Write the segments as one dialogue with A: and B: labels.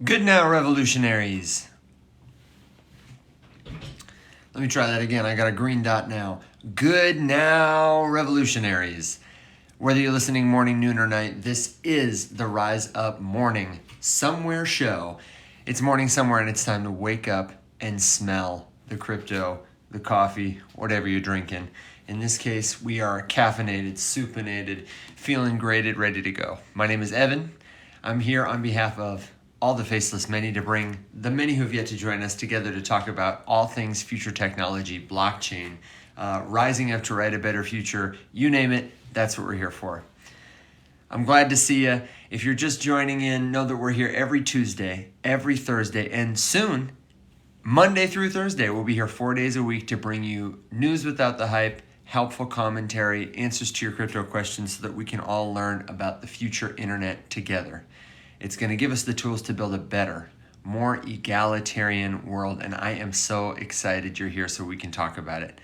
A: Good now, revolutionaries. Let me try that again. I got a green dot now. Good now, revolutionaries. Whether you're listening morning, noon, or night, this is the Rise Up Morning Somewhere show. It's morning somewhere, and it's time to wake up and smell the crypto, the coffee, whatever you're drinking. In this case, we are caffeinated, supinated, feeling grated, ready to go. My name is Evan. I'm here on behalf of all the Faceless Many to bring the many who have yet to join us together to talk about all things future technology, blockchain, rising up to write a better future. You name it, that's what we're here for. I'm glad to see you. If you're just joining in, know that we're here every Tuesday, every Thursday, and soon, Monday through Thursday. We'll be here 4 days a week to bring you news without the hype, helpful commentary, answers to your crypto questions so that we can all learn about the future internet together. It's going to give us the tools to build a better, more egalitarian world, and I am so excited you're here so we can talk about it.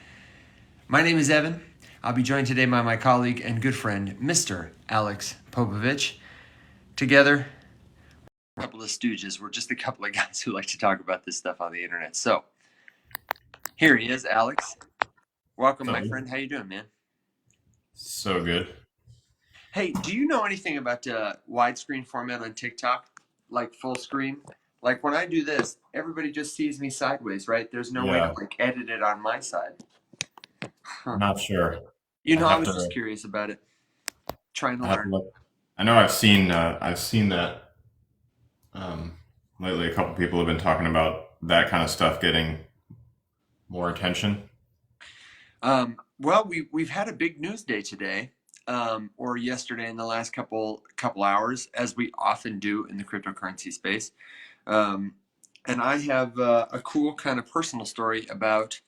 A: My name is Evan. I'll be joined today by my colleague and good friend, Mr. Alex Popovich. Together, we're a couple of stooges. We're just a couple of guys who like to talk about this stuff on the internet. So, here he is, Alex. Welcome, my friend. How you doing, man?
B: So good.
A: Hey, do you know anything about widescreen format on TikTok? Like full screen? Like when I do this, everybody just sees me sideways, right? There's no way to
B: Yeah,
A: like edit it on my side. Huh.
B: not sure.
A: You
B: I
A: know, I
B: have
A: was just
B: to.
A: curious about it, trying to
B: I have to
A: learn.
B: look. I know I've seen that lately. A couple people have been talking about that kind of stuff getting more attention.
A: Well, we've had a big news day today, or yesterday in the last couple hours, as we often do in the cryptocurrency space. Um, and I have a cool kind of personal story about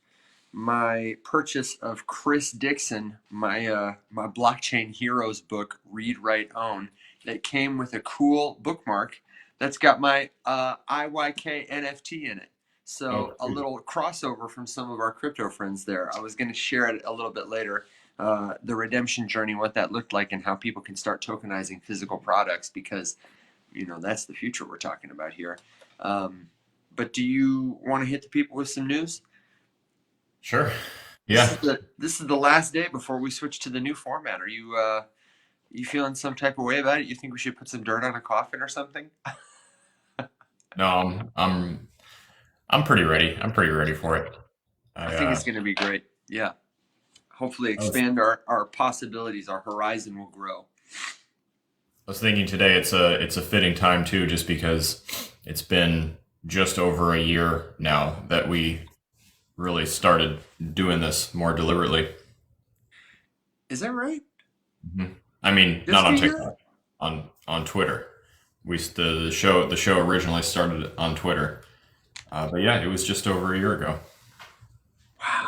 A: my purchase of Chris Dixon, my blockchain heroes book, Read Write Own, that came with a cool bookmark that's got my IYK NFT in it.
B: Oh,
A: So a
B: cool.
A: little crossover from some of our crypto friends there. I was going to share it a little bit later, the redemption journey, what that looked like, and how people can start tokenizing physical products because that's the future we're talking about here. Um, but do you want to hit the people with some news?
B: Sure.
A: This
B: Yeah.
A: is the last day before we switch to the new format. Are you feeling some type of way about it? You think we should put some dirt on a coffin or something?
B: No, I'm pretty ready. I'm pretty ready for it.
A: I
B: I
A: think it's going to be great. Yeah. Hopefully
B: I was
A: expand our possibilities. Our horizon will grow.
B: I was thinking today it's a fitting time too, just because it's been just over a year now that we really started doing this more deliberately.
A: Is that right?
B: Mhm. I mean, not
A: Just a
B: on
A: year?
B: TikTok, on Twitter. The show originally started on Twitter, but yeah, it was just over a year ago.
A: Wow.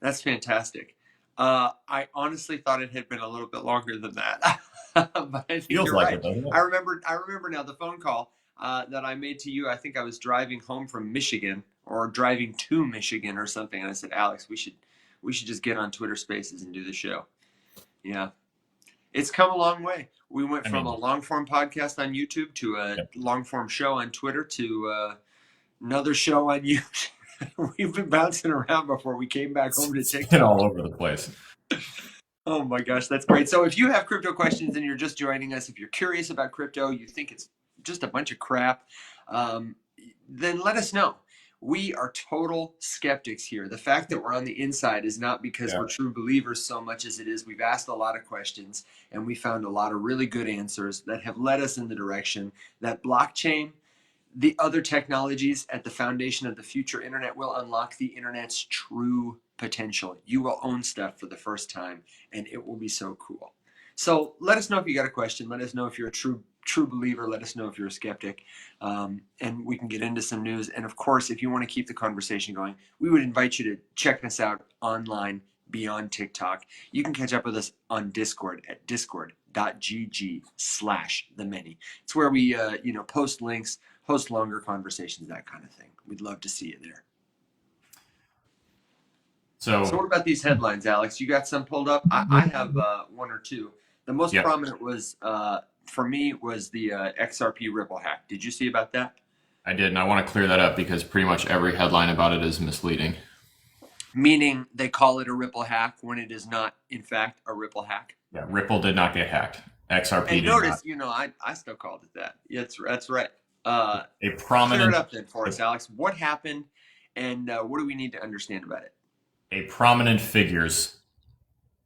A: That's fantastic. I honestly thought it had been a little bit longer than that, but I think
B: Feels
A: you're
B: like
A: right.
B: it, doesn't
A: I
B: it?
A: remember. I remember now the phone call that I made to you. I think I was driving home from Michigan or driving to Michigan or something, and I said, "Alex, we should just get on Twitter Spaces and do the show." Yeah, it's come a long way. We went
B: I
A: from a
B: mean,
A: long form podcast on YouTube to a
B: yeah,
A: long form show on Twitter to another show on YouTube. We've been bouncing around before we came back home to
B: it's been
A: TikTok.
B: all over the place.
A: Oh my gosh, that's great. So if you have crypto questions and you're just joining us, if you're curious about crypto, you think it's just a bunch of crap, um, then let us know. We are total skeptics here. The fact that we're on the inside is not because
B: Yeah,
A: we're true believers so much as it is we've asked a lot of questions and we found a lot of really good answers that have led us in the direction that blockchain, the other technologies at the foundation of the future internet will unlock the internet's true potential. You will own stuff for the first time, and it will be so cool. So let us know if you got a question. Let us know if you're a true believer. Let us know if you're a skeptic, and we can get into some news. And of course, if you want to keep the conversation going, we would invite you to check us out online beyond TikTok. You can catch up with us on Discord at discord.gg/the many. It's where we post links, host longer conversations, that kind of thing. We'd love to see you there. So what
B: so
A: about these headlines, Alex? You got some pulled up? I have one or two. The most
B: yeah,
A: prominent was for me was the XRP Ripple hack. Did you see about that?
B: I did, and I want to clear that up because pretty much every headline about it is misleading.
A: Meaning they call it a Ripple hack when it is not, in fact, a Ripple hack.
B: Yeah, Ripple did not get hacked. XRP
A: And
B: did not.
A: notice, I still called it that. Yeah, that's right.
B: A
A: Clear it
B: prominent
A: up then for us, Alex. What happened, and what do we need to understand about it?
B: a prominent figure's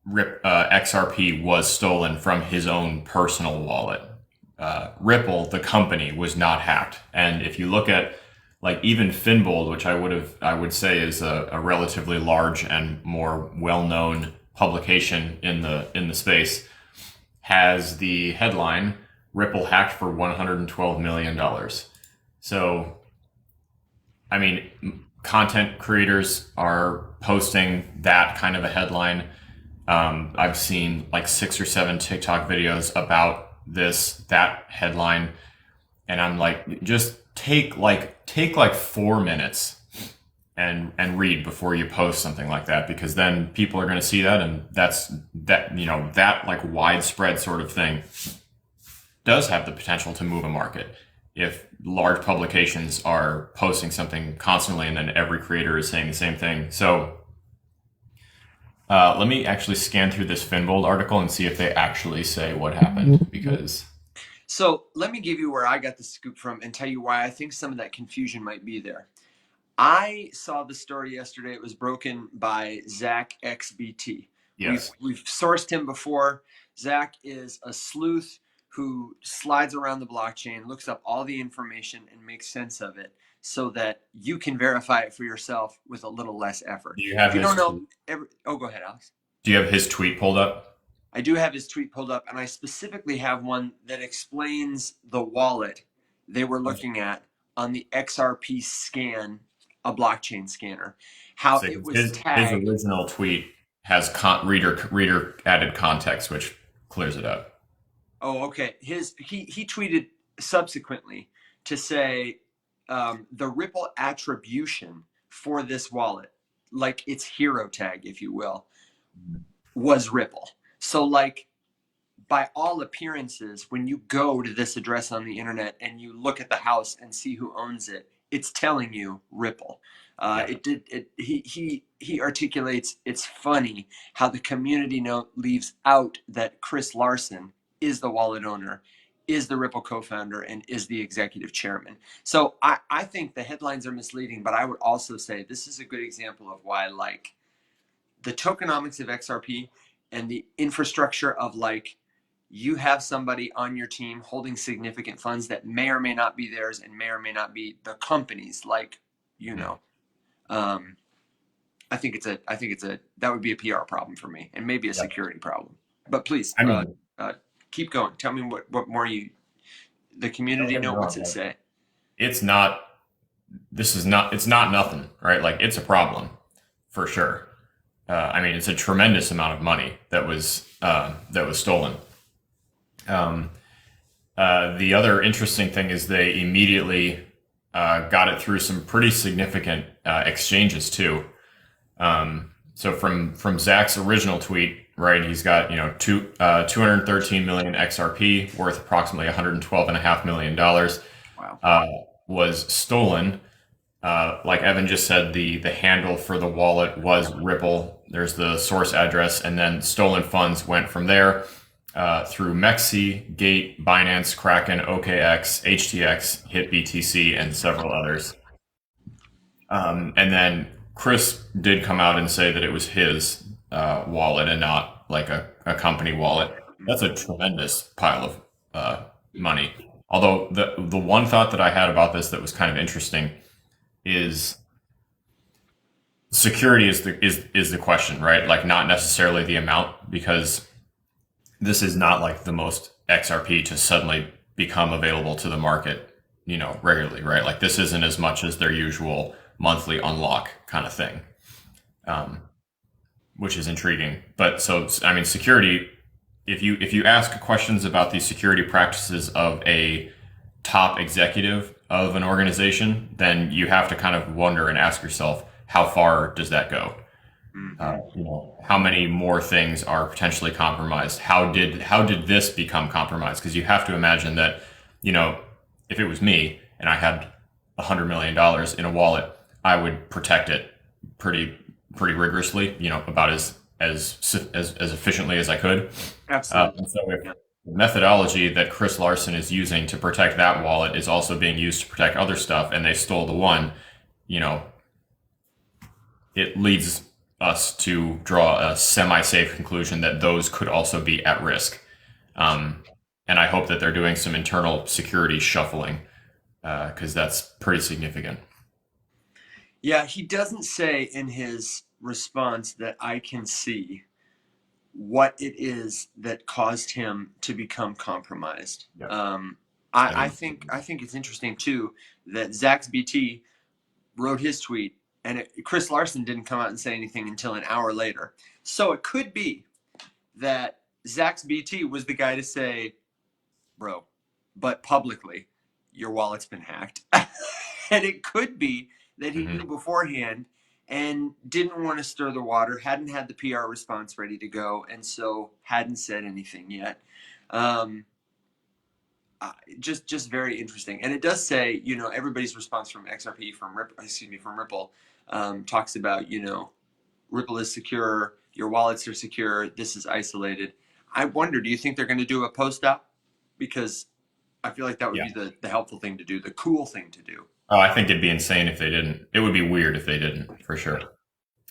B: XRP was stolen from his own personal wallet. Ripple, the company, was not hacked. And if you look at like even Finbold, which I would say is a relatively large and more well known publication in the space, has the headline Ripple hacked for $112 million. So, I mean, content creators are posting that kind of a headline. I've seen like 6 or 7 TikTok videos about that headline, and I'm like, just take like 4 minutes and read before you post something like that, because then people are going to see that, and that like widespread sort of thing does have the potential to move a market. If large publications are posting something constantly and then every creator is saying the same thing. So let me actually scan through this Finbold article and see if they actually say what happened, because
A: So let me give you where I got the scoop from and tell you why I think some of that confusion might be there. I saw the story yesterday. It was broken by Zach XBT.
B: yes.
A: We've sourced him before. Zach is a sleuth who slides around the blockchain, looks up all the information, and makes sense of it so that you can verify it for yourself with a little less effort.
B: Do you have
A: If you
B: his
A: don't know,
B: tweet?
A: go ahead, Alex.
B: Do you have his tweet pulled up?
A: I do have his tweet pulled up, and I specifically have one that explains the wallet they were looking at on the XRP scan, a blockchain scanner, how
B: So
A: it was
B: his
A: tagged.
B: original tweet has reader added context, which clears it up.
A: Oh, okay. He tweeted subsequently to say the Ripple attribution for this wallet, like its hero tag, if you will, was Ripple. So, like, by all appearances, when you go to this address on the internet and you look at the house and see who owns it, it's telling you Ripple.
B: Yeah.
A: He articulates, it's funny how the community note leaves out that Chris Larson is the wallet owner, is the Ripple co-founder, and is the executive chairman. So I think the headlines are misleading, but I would also say this is a good example of why, like, the tokenomics of XRP and the infrastructure of, like, you have somebody on your team holding significant funds that may or may not be theirs and may or may not be the company's, like, um, that would be a PR problem for me and maybe a security problem. But please,
B: I mean,
A: keep going. Tell me what more the community know. What's it say?
B: it's not. It's not nothing, right? Like, it's a problem for sure. I mean, it's a tremendous amount of money that was stolen. The other interesting thing is they immediately got it through some pretty significant exchanges too. So from Zach's original tweet, right? He's got 213 million XRP worth approximately $112.5 million.
A: Wow.
B: Was stolen. Like Evan just said, the handle for the wallet was Ripple. There's the source address, and then stolen funds went from there through Mexi, Gate, Binance, Kraken, OKX, HTX, HitBTC, and several others. And then Chris did come out and say that it was his wallet and not like a company wallet. That's a tremendous pile of money. Although the one thought that I had about this that was kind of interesting is security is the question, right? Like, not necessarily the amount, because this is not like the most XRP to suddenly become available to the market, regularly, right? Like, this isn't as much as their usual monthly unlock kind of thing, which is intriguing. But so, I mean, security, if you ask questions about the security practices of a top executive of an organization, then you have to kind of wonder and ask yourself, how far does that go? How many more things are potentially compromised? How did this become compromised? Because you have to imagine that, if it was me and I had $100 million in a wallet, I would protect it pretty rigorously, about as efficiently as I could.
A: Absolutely.
B: And so if
A: Yeah.
B: the methodology that Chris Larson is using to protect that wallet is also being used to protect other stuff, and they stole the one, you know, it leads us to draw a semi-safe conclusion that those could also be at risk. And I hope that they're doing some internal security shuffling because that's pretty significant.
A: Yeah, he doesn't say in his response that I can see what it is that caused him to become compromised.
B: Yeah.
A: I think it's interesting too that Zach's BT wrote his tweet and Chris Larson didn't come out and say anything until an hour later. So it could be that Zach's BT was the guy to say, bro, but publicly, your wallet's been hacked. And it could be that he
B: Mm-hmm.
A: knew beforehand and didn't want to stir the water, hadn't had the PR response ready to go, and so hadn't said anything yet. Um, just very interesting, and it does say, everybody's response from XRP, from Ripple, talks about, Ripple is secure, your wallets are secure, this is isolated. I wonder, do you think they're going to do a post op? Because I feel like that would
B: Yeah.
A: be the helpful thing to do, the cool thing to do.
B: Oh, I think it'd be insane if they didn't. It would be weird if they didn't, for sure.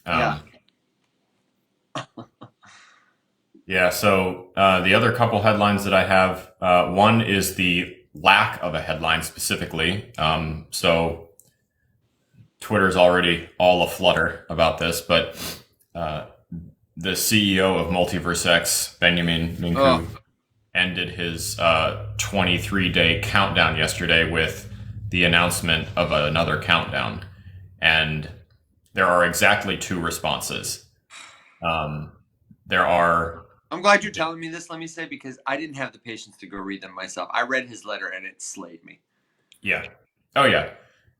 A: Yeah.
B: Um, yeah. So the other couple headlines that I have, one is the lack of a headline specifically. So Twitter's already all aflutter about this, but the CEO of Multiverse X, Benjamin Minku,
A: Oh.
B: ended his 23-day countdown yesterday with the announcement of another countdown. And there are exactly two responses. There are...
A: I'm glad you're telling me this, let me say, because I didn't have the patience to go read them myself. I read his letter and it slayed me.
B: Yeah. Oh, yeah.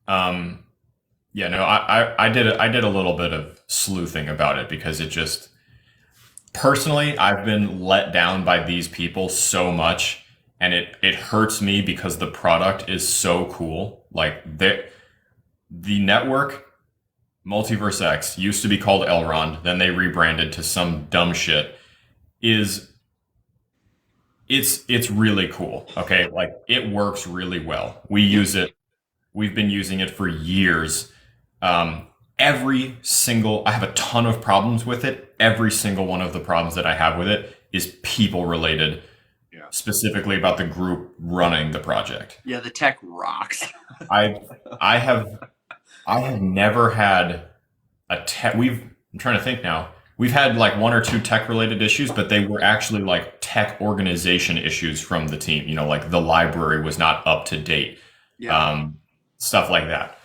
B: Yeah, no, I did a little bit of sleuthing about it because it just... Personally, I've been let down by these people so much, and it hurts me because the product is so cool. Like the network, Multiverse X, used to be called Elrond, then they rebranded to some dumb shit. It's really cool. Okay, like it works really well. We use it. We've been using it for years. I have a ton of problems with it. Every single one of the problems that I have with it is people related, specifically about the group running the project.
A: Yeah, the tech rocks.
B: I have never had a tech. I'm trying to think now. We've had like one or two tech related issues, but they were actually like tech organization issues from the team. Like the library was not up to date, stuff like that.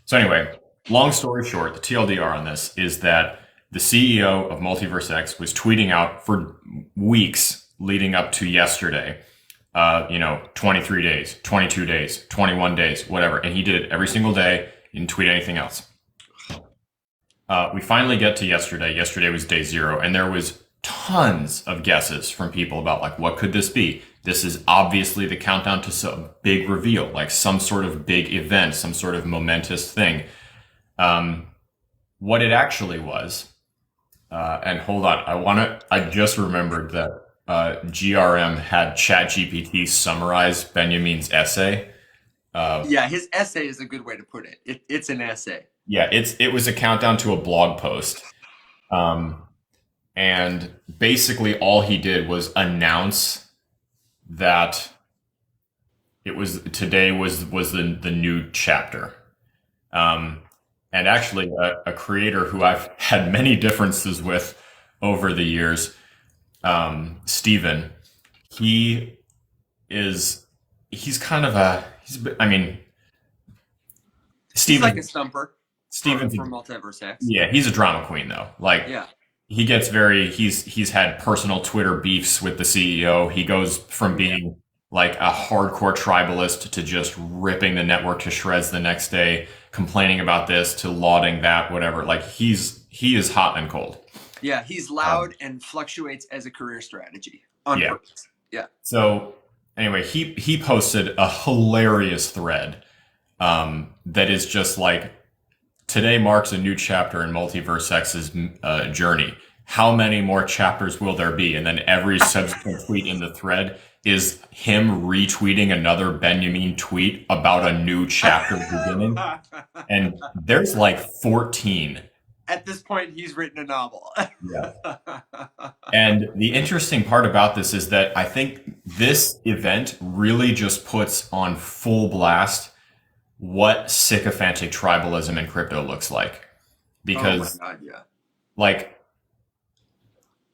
B: So anyway, long story short, the TLDR on this is that the CEO of Multiverse X was tweeting out for weeks leading up to yesterday, 23 days, 22 days, 21 days, whatever. And he did it every single day. He didn't tweet anything else. We finally get to yesterday. Yesterday was day 0. And there was tons of guesses from people about like, what could this be? This is obviously the countdown to some big reveal, like some sort of big event, some sort of momentous thing. What it actually was, and hold on, I just remembered that GRM had ChatGPT summarize Benjamin's essay.
A: Yeah, his essay is a good way to put it. It's an essay.
B: Yeah, it was a countdown to a blog post. And basically all he did was announce that today was the new chapter. And actually a creator who I've had many differences with over the years, Steven, he's kind of
A: He's like a stumper.
B: Steven's
A: for Multiverse X.
B: Yeah, he's a drama queen though. Like,
A: yeah,
B: he gets he's had personal Twitter beefs with the CEO. He goes from being like a hardcore tribalist to just ripping the network to shreds the next day, complaining about this to lauding that, whatever. Like he is hot and cold.
A: Yeah, he's loud and fluctuates as a career strategy on purpose. Yeah.
B: So anyway, he posted a hilarious thread that is just like today marks a new chapter in Multiverse X's journey. How many more chapters will there be? And then every subsequent tweet in the thread is him retweeting another Benjamin tweet about a new chapter beginning. And there's like 14.
A: At this point, he's written a novel.
B: Yeah. And the interesting part about this is that I think this event really just puts on full blast what sycophantic tribalism in crypto looks like. Because,
A: oh my God, yeah.
B: like,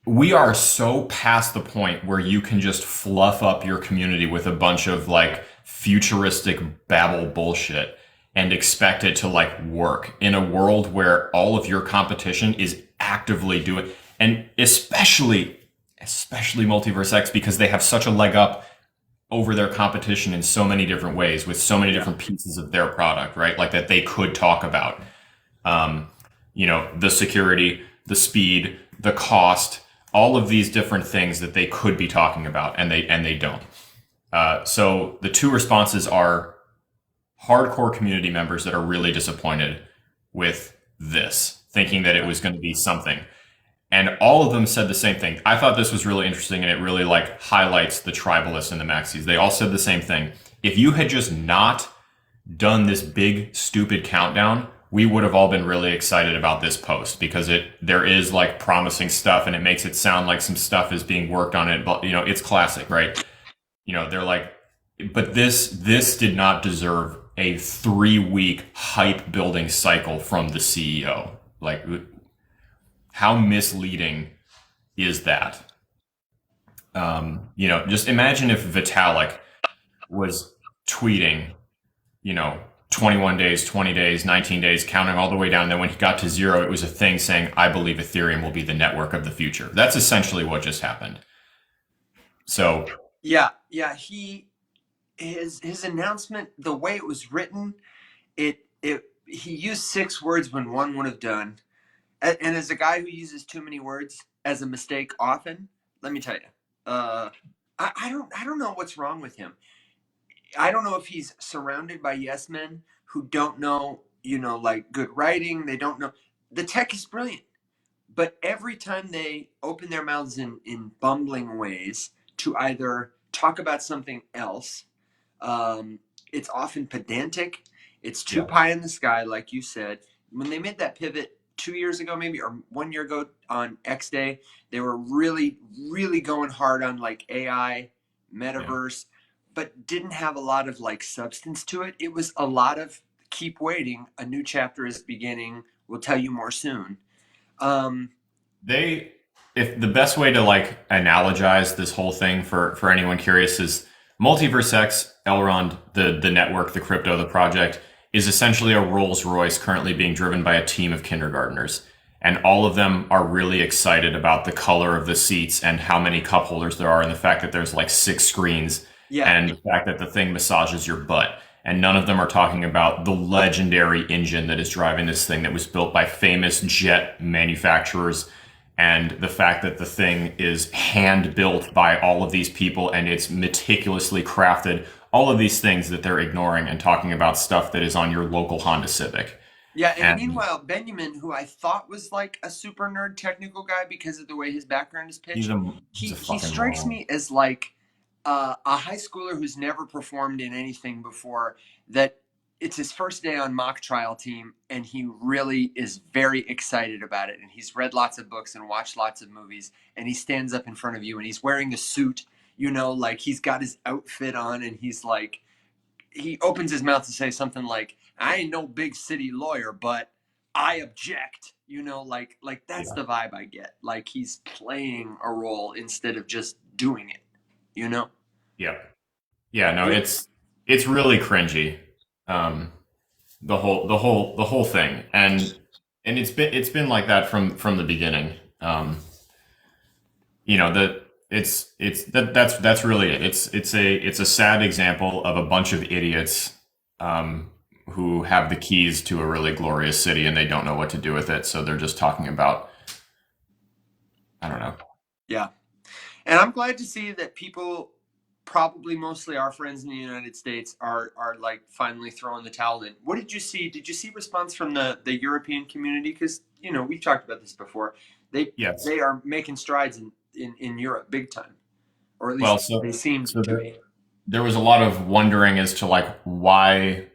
B: we are so past the point where you can just fluff up your community with a bunch of like futuristic babble bullshit and expect it to like work in a world where all of your competition is actively doing, and especially Multiverse X, because they have such a leg up over their competition in so many different ways with so many different pieces of their product, right? Like that they could talk about, the security, the speed, the cost, all of these different things that they could be talking about, and they don't. So the two responses are hardcore community members that are really disappointed with this, thinking that it was going to be something. And all of them said the same thing. I thought this was really interesting, and it really like highlights the tribalists and the maxis. They all said the same thing. If you had just not done this big stupid countdown, we would have all been really excited about this post, because there is like promising stuff, and it makes it sound like some stuff is being worked on it. But it's classic, right? They're like, but this did not deserve a 3-week hype building cycle from the CEO. Like, how misleading is that? Just imagine if Vitalik was tweeting, 21 days, 20 days, 19 days, counting all the way down. Then when he got to 0, it was a thing saying, I believe Ethereum will be the network of the future. That's essentially what just happened. So
A: yeah, his announcement, the way it was written, he used 6 words when one would have done. And as a guy who uses too many words as a mistake often, let me tell you, I don't know what's wrong with him. I don't know if he's surrounded by yes men who don't know, like good writing. They don't know. The tech is brilliant, but every time they open their mouths in bumbling ways to either talk about something else, it's often pedantic. It's too pie in the sky, like you said. When they made that pivot 2 years ago, maybe, or 1 year ago on X Day, they were really, really going hard on like AI, metaverse, but didn't have a lot of like substance to it. It was a lot of keep waiting. A new chapter is beginning. We'll tell you more soon.
B: If the best way to like analogize this whole thing for anyone curious is Multiverse X, Elrond, the network, the crypto, the project, is essentially a Rolls Royce currently being driven by a team of kindergartners. And all of them are really excited about the color of the seats and how many cup holders there are, and the fact that there's like 6 screens, and the fact that the thing massages your butt. And none of them are talking about the legendary engine that is driving this thing that was built by famous jet manufacturers, and the fact that the thing is hand built by all of these people and it's meticulously crafted. All of these things that they're ignoring and talking about stuff that is on your local Honda Civic.
A: Yeah, and meanwhile, Benjamin, who I thought was like a super nerd technical guy because of the way his background is pitched, he strikes me as like a high schooler who's never performed in anything before, that it's his first day on mock trial team, and he really is very excited about it. And he's read lots of books and watched lots of movies, and he stands up in front of you and he's wearing a suit, like he's got his outfit on, and he's like, he opens his mouth to say something like, I ain't no big city lawyer, but I object, like that's the vibe I get. Like he's playing a role instead of just doing it,
B: Yeah. Yeah, no, it's really cringy. The whole thing. And it's been like that from the beginning. That's really it. It's a sad example of a bunch of idiots who have the keys to a really glorious city, and they don't know what to do with it, so they're just talking about, I don't know.
A: Yeah. And I'm glad to see that people probably mostly our friends in the United States are like finally throwing the towel in. What did you see? Did you see response from the European community? Because we've talked about this before. They
B: Yes.
A: they are making strides in Europe big time, or at
B: Well,
A: least they seemed
B: so
A: to be.
B: there was a lot of wondering as to like why,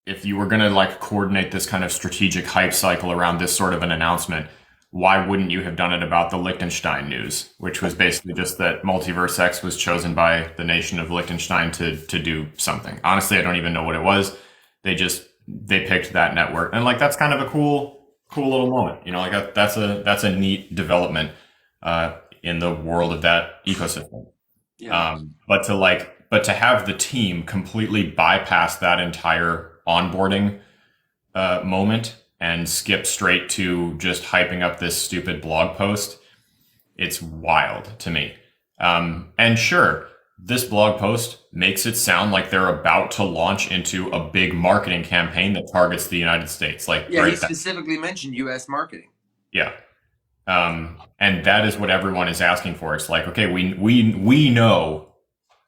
B: if you were going to like coordinate this kind of strategic hype cycle around this sort of an announcement, why wouldn't you have done it about the Liechtenstein news, which was basically just that Multiverse X was chosen by the nation of Liechtenstein to do something. Honestly, I don't even know what it was. They picked that network, and like that's kind of a cool little moment. Like that's a neat development in the world of that ecosystem.
A: Yeah.
B: But to have the team completely bypass that entire onboarding moment and skip straight to just hyping up this stupid blog post, it's wild to me. And sure, this blog post makes it sound like they're about to launch into a big marketing campaign that targets the United States. Like,
A: Yeah, he
B: great,
A: specifically mentioned U.S. marketing.
B: yeah. And that is what everyone is asking for. It's like, okay, we know.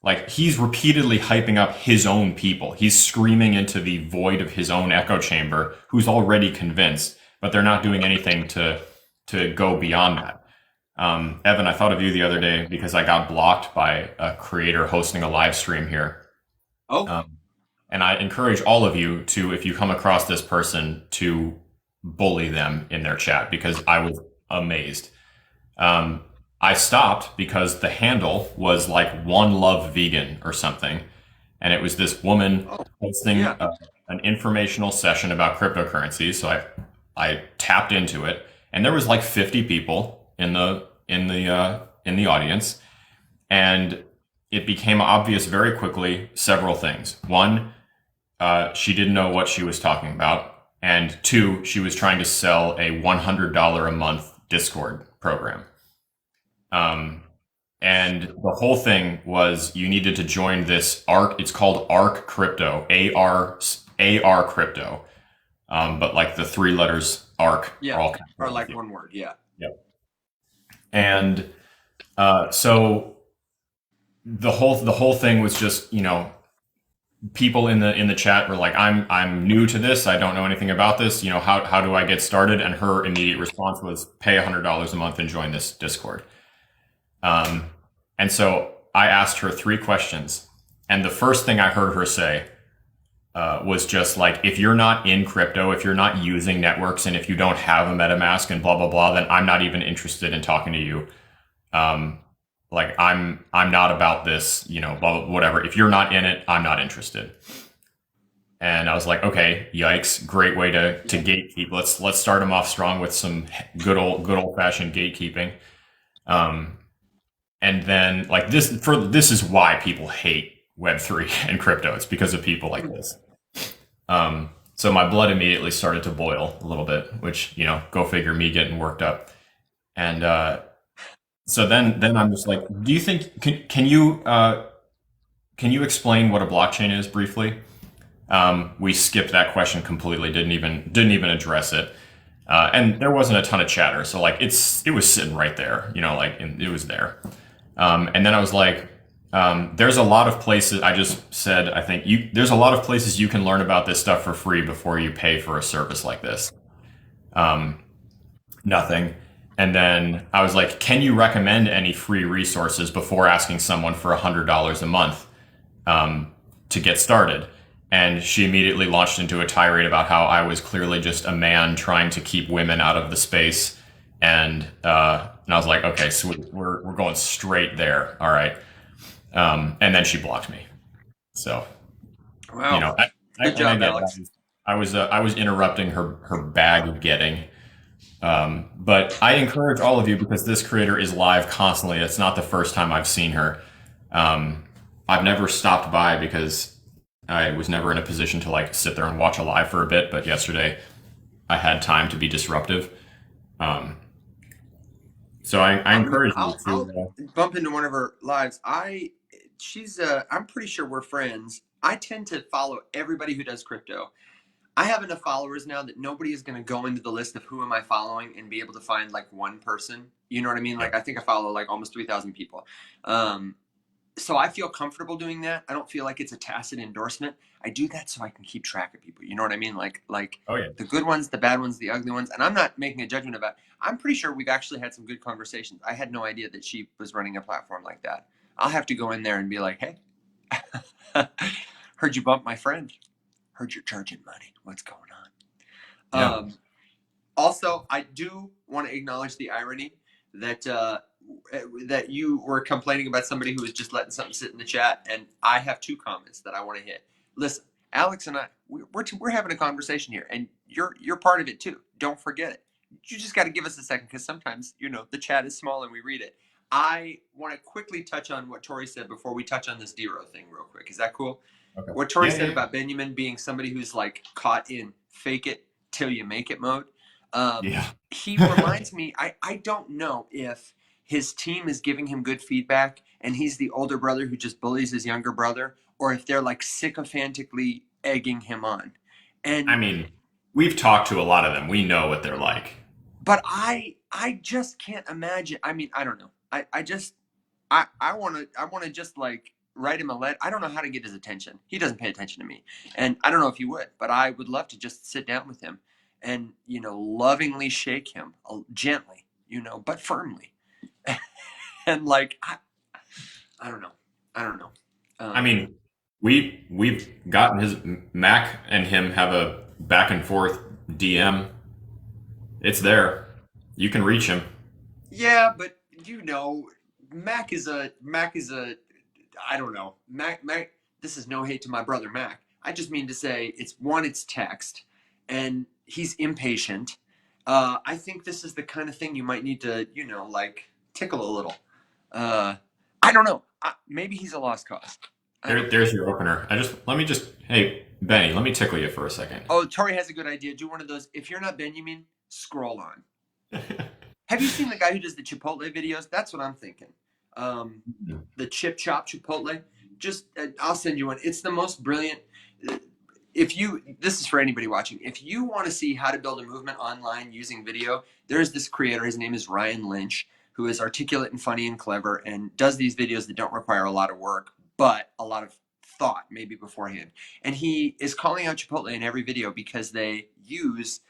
B: Like, he's repeatedly hyping up his own people. He's screaming into the void of his own echo chamber, who's already convinced, but they're not doing anything to go beyond that. Evan, I thought of you the other day because I got blocked by a creator hosting a live stream here.
A: Oh,
B: And I encourage all of you to, if you come across this person, to bully them in their chat because I was amazed. I stopped because the handle was like One Love Vegan or something. And it was this woman
A: oh,
B: hosting
A: yeah.
B: an informational session about cryptocurrency. So I tapped into it, and there was like 50 people in the audience, and it became obvious very quickly several things. One, she didn't know what she was talking about, and two, she was trying to sell a $100 a month Discord program. And the whole thing was you needed to join this ARC. It's called ARC Crypto, AR Crypto. But like the three letters ARC
A: Yeah,
B: are all
A: or
B: capitalized.
A: like one word. Yeah.
B: Yep. And so the whole thing was just, people in the chat were like, I'm new to this. I don't know anything about this. How do I get started? And her immediate response was pay $100 a month and join this Discord. And so I asked her three questions, and the first thing I heard her say was just like, if you're not in crypto, if you're not using networks, and if you don't have a MetaMask and blah blah blah, then I'm not even interested in talking to you. Like I'm not about this, blah, blah, whatever. If you're not in it, I'm not interested. And I was like, okay, yikes, great way to gatekeep. Let's start them off strong with some good old fashioned gatekeeping. And then like this is why people hate Web3 and crypto. It's because of people like this. So my blood immediately started to boil a little bit, which, go figure, me getting worked up. And so then I'm just like, do you think can you explain what a blockchain is briefly? We skipped that question completely. Didn't even address it. And there wasn't a ton of chatter, so like it was sitting right there, it was there. And then I was like, there's a lot of places. I just said, I think there's a lot of places you can learn about this stuff for free before you pay for a service like this. Nothing. And then I was like, can you recommend any free resources before asking someone for $100 a month to get started? And she immediately launched into a tirade about how I was clearly just a man trying to keep women out of the space. And I was like, okay, sweet, we're going straight there. All right. And then she blocked me. So,
A: Wow.
B: I
A: Good job,
B: get
A: Alex.
B: that. I was interrupting her bag of getting. But I encourage all of you, because this creator is live constantly. It's not the first time I've seen her. I've never stopped by because I was never in a position to like sit there and watch a live for a bit. But yesterday I had time to be disruptive. So I encourage you
A: I'll
B: to.
A: bump into one of her lives. I'm pretty sure we're friends. I tend to follow everybody who does crypto. I have enough followers now that nobody is going to go into the list of who am I following and be able to find like one person. You know what I mean?
B: Yeah.
A: Like I think I follow like almost 3,000 people. so I feel comfortable doing that. I don't feel like it's a tacit endorsement. I do that so I can keep track of people. You know what I mean? Like
B: Oh yeah.
A: the good ones, the bad ones, the ugly ones. And I'm not making a judgment about. I'm pretty sure we've actually had some good conversations. I had no idea that she was running a platform like that. I'll have to go in there and be like, hey, heard you bump my friend. Heard you're charging money. What's going on?
B: Yeah.
A: Also, I do want to acknowledge the irony that that you were complaining about somebody who was just letting something sit in the chat, and I have two comments that I want to hit. Listen, Alex and I, we're having a conversation here, and you're part of it too. Don't forget it. You just got to give us a second because sometimes the chat is small and we read it. I want to quickly touch on what Tori said before we touch on this Dero thing real quick. Is that cool?
B: Okay.
A: What Tori
B: Yeah,
A: said
B: yeah.
A: about Benjamin being somebody who's like caught in fake it till you make it mode. Um,
B: Yeah.
A: he reminds me, I don't know if his team is giving him good feedback and he's the older brother who just bullies his younger brother, or if they're like sycophantically egging him on.
B: I
A: And
B: mean, we've talked to a lot of them. We know what they're like.
A: but I just can't imagine. I mean, I don't know. I just I wanna just like write him a letter. I don't know how to get his attention. He doesn't pay attention to me. And I don't know if he would, but I would love to just sit down with him and lovingly shake him gently, but firmly. And like I don't know. I don't know.
B: I mean, we've gotten his Mac and him have a back and forth DM. It's there. You can reach him.
A: Yeah, but Mac is a I don't know. Mac this is no hate to my brother Mac. I just mean to say it's text and he's impatient. I think this is the kind of thing you might need to, like tickle a little. Uh I don't know. Maybe he's a lost cause. I don't know.
B: There's your opener. Hey, Benny, let me tickle you for a second.
A: Oh, Tori has a good idea. Do one of those. If you're not Benjamin, scroll on. Have you seen the guy who does the Chipotle videos? That's what I'm thinking. The Chip Chop Chipotle. Just I'll send you one. It's the most brilliant. This is for anybody watching. If you want to see how to build a movement online using video, there's this creator. His name is Ryan Lynch, who is articulate and funny and clever, and does these videos that don't require a lot of work, but a lot of thought maybe beforehand. And he is calling out Chipotle in every video because they use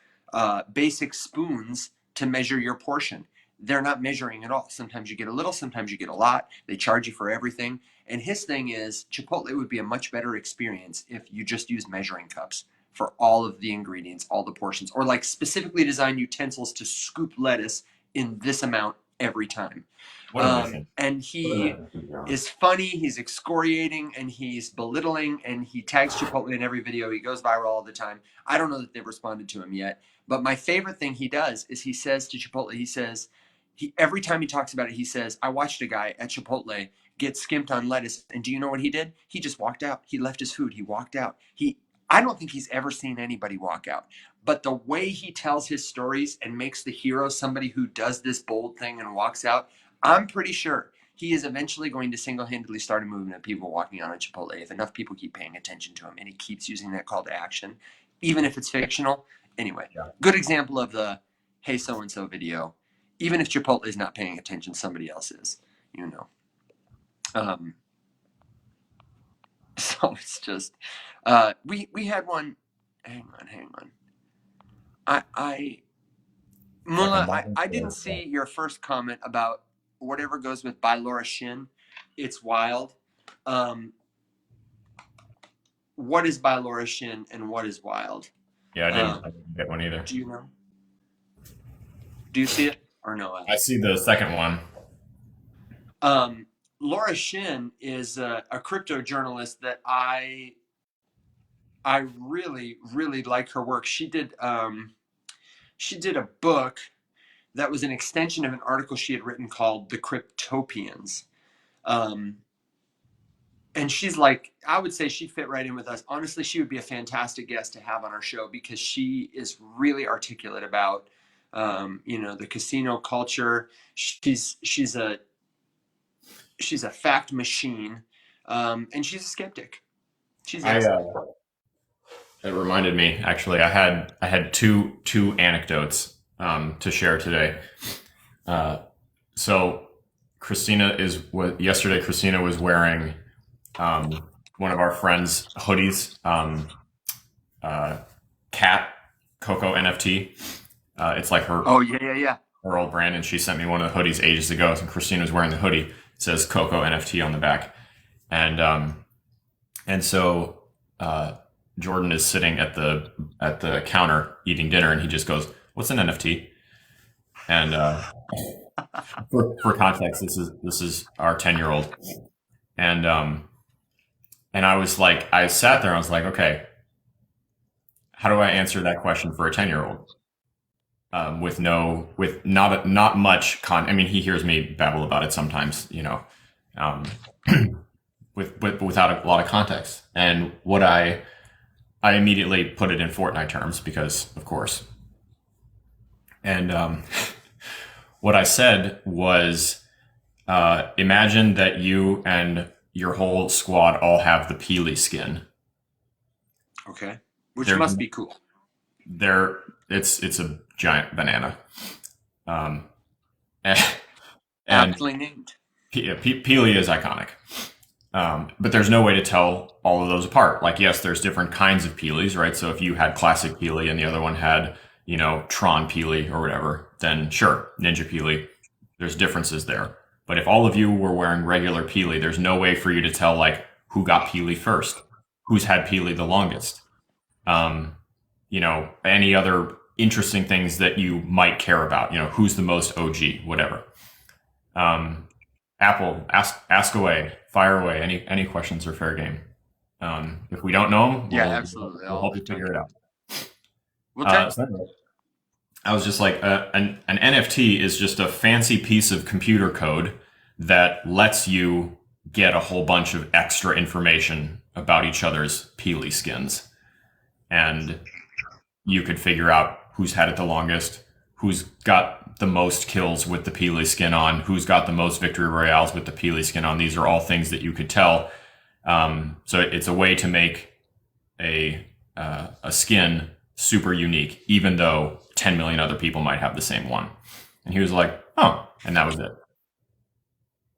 A: basic spoons to measure your portion. They're not measuring at all. Sometimes you get a little, sometimes you get a lot. They charge you for everything. And his thing is Chipotle would be a much better experience if you just use measuring cups for all of the ingredients, all the portions, or like specifically designed utensils to scoop lettuce in this amount every time.
B: What a mission.
A: And he is funny, he's excoriating, and he's belittling, and he tags Chipotle in every video. He goes viral all the time. I don't know that they've responded to him yet. But my favorite thing he does is he says to Chipotle, every time he talks about it, he says, I watched a guy at Chipotle get skimped on lettuce, and do you know what he did? He just walked out. He left his food. He walked out. I don't think he's ever seen anybody walk out. But the way he tells his stories and makes the hero somebody who does this bold thing and walks out, I'm pretty sure he is eventually going to single-handedly start a movement of people walking out on Chipotle if enough people keep paying attention to him and he keeps using that call to action, even if it's fictional. Anyway,
B: Yeah.
A: good example of the hey so-and-so video. Even if Chipotle is not paying attention, somebody else is, So it's just, we had one. Hang on. I didn't see your first comment about whatever goes with by Laura Shin. It's wild. What is by Laura Shin and what is wild?
B: Yeah, I didn't get one either.
A: Do you know? Do you see it or no?
B: I see the second one.
A: Laura Shin is a crypto journalist that I really, really like her work. She did a book that was an extension of an article she had written called The Cryptopians. And she's like, I would say she fit right in with us. Honestly, she would be a fantastic guest to have on our show because she is really articulate about, the casino culture. She's a fact machine, and she's a skeptic. She's excellent.
B: It reminded me, actually, I had two anecdotes to share today. So yesterday. Christina was wearing one of our friends' hoodies, Cat Coco NFT. It's like
A: Oh yeah, yeah, yeah.
B: her old brand, and she sent me one of the hoodies ages ago. And Christina was wearing the hoodie. It says Coco NFT on the back, and so Jordan is sitting at the counter eating dinner, and he just goes, "What's an NFT?" And for context, this is our 10-year-old, and and I was like, I sat there, and I was like, okay, how do I answer that question for a 10-year-old? With not much I mean, he hears me babble about it sometimes, um, without a lot of context. And I immediately put it in Fortnite terms because, of course. And what I said was, imagine that you and your whole squad all have the Peely skin.
A: Okay. Which
B: They're,
A: must be cool.
B: it's a giant banana. And
A: Aptly named.
B: Peely is iconic. But there's no way to tell all of those apart. Like, yes, there's different kinds of Peelys, right? So if you had classic Peely and the other one had, Tron Peely or whatever, then sure, Ninja Peely, there's differences there. But if all of you were wearing regular Peely, there's no way for you to tell, like, who got Peely first, who's had Peely the longest. Any other interesting things that you might care about, who's the most OG, whatever. Apple, ask away, fire away. Any questions are fair game. If we don't know them,
A: Yeah, absolutely.
B: we'll help you figure it out.
A: Well,
B: I was just like, an NFT is just a fancy piece of computer code that lets you get a whole bunch of extra information about each other's Peely skins. And you could figure out who's had it the longest, who's got the most kills with the Peely skin on, who's got the most victory royales with the Peely skin on. These are all things that you could tell. So it's a way to make a skin super unique, even though 10 million other people might have the same one. And he was like, oh, and that was it.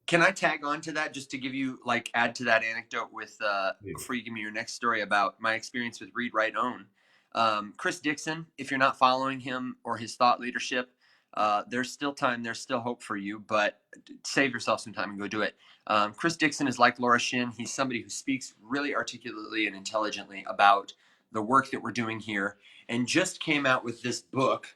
A: can I tag on to that just to give you, like, add to that anecdote with before you give me your next story about my experience with Read, Write, Own? Chris Dixon, if you're not following him or his thought leadership, there's still time, there's still hope for you, but save yourself some time and go do it. Chris Dixon is like Laura Shin. He's somebody who speaks really articulately and intelligently about the work that we're doing here, and just came out with this book.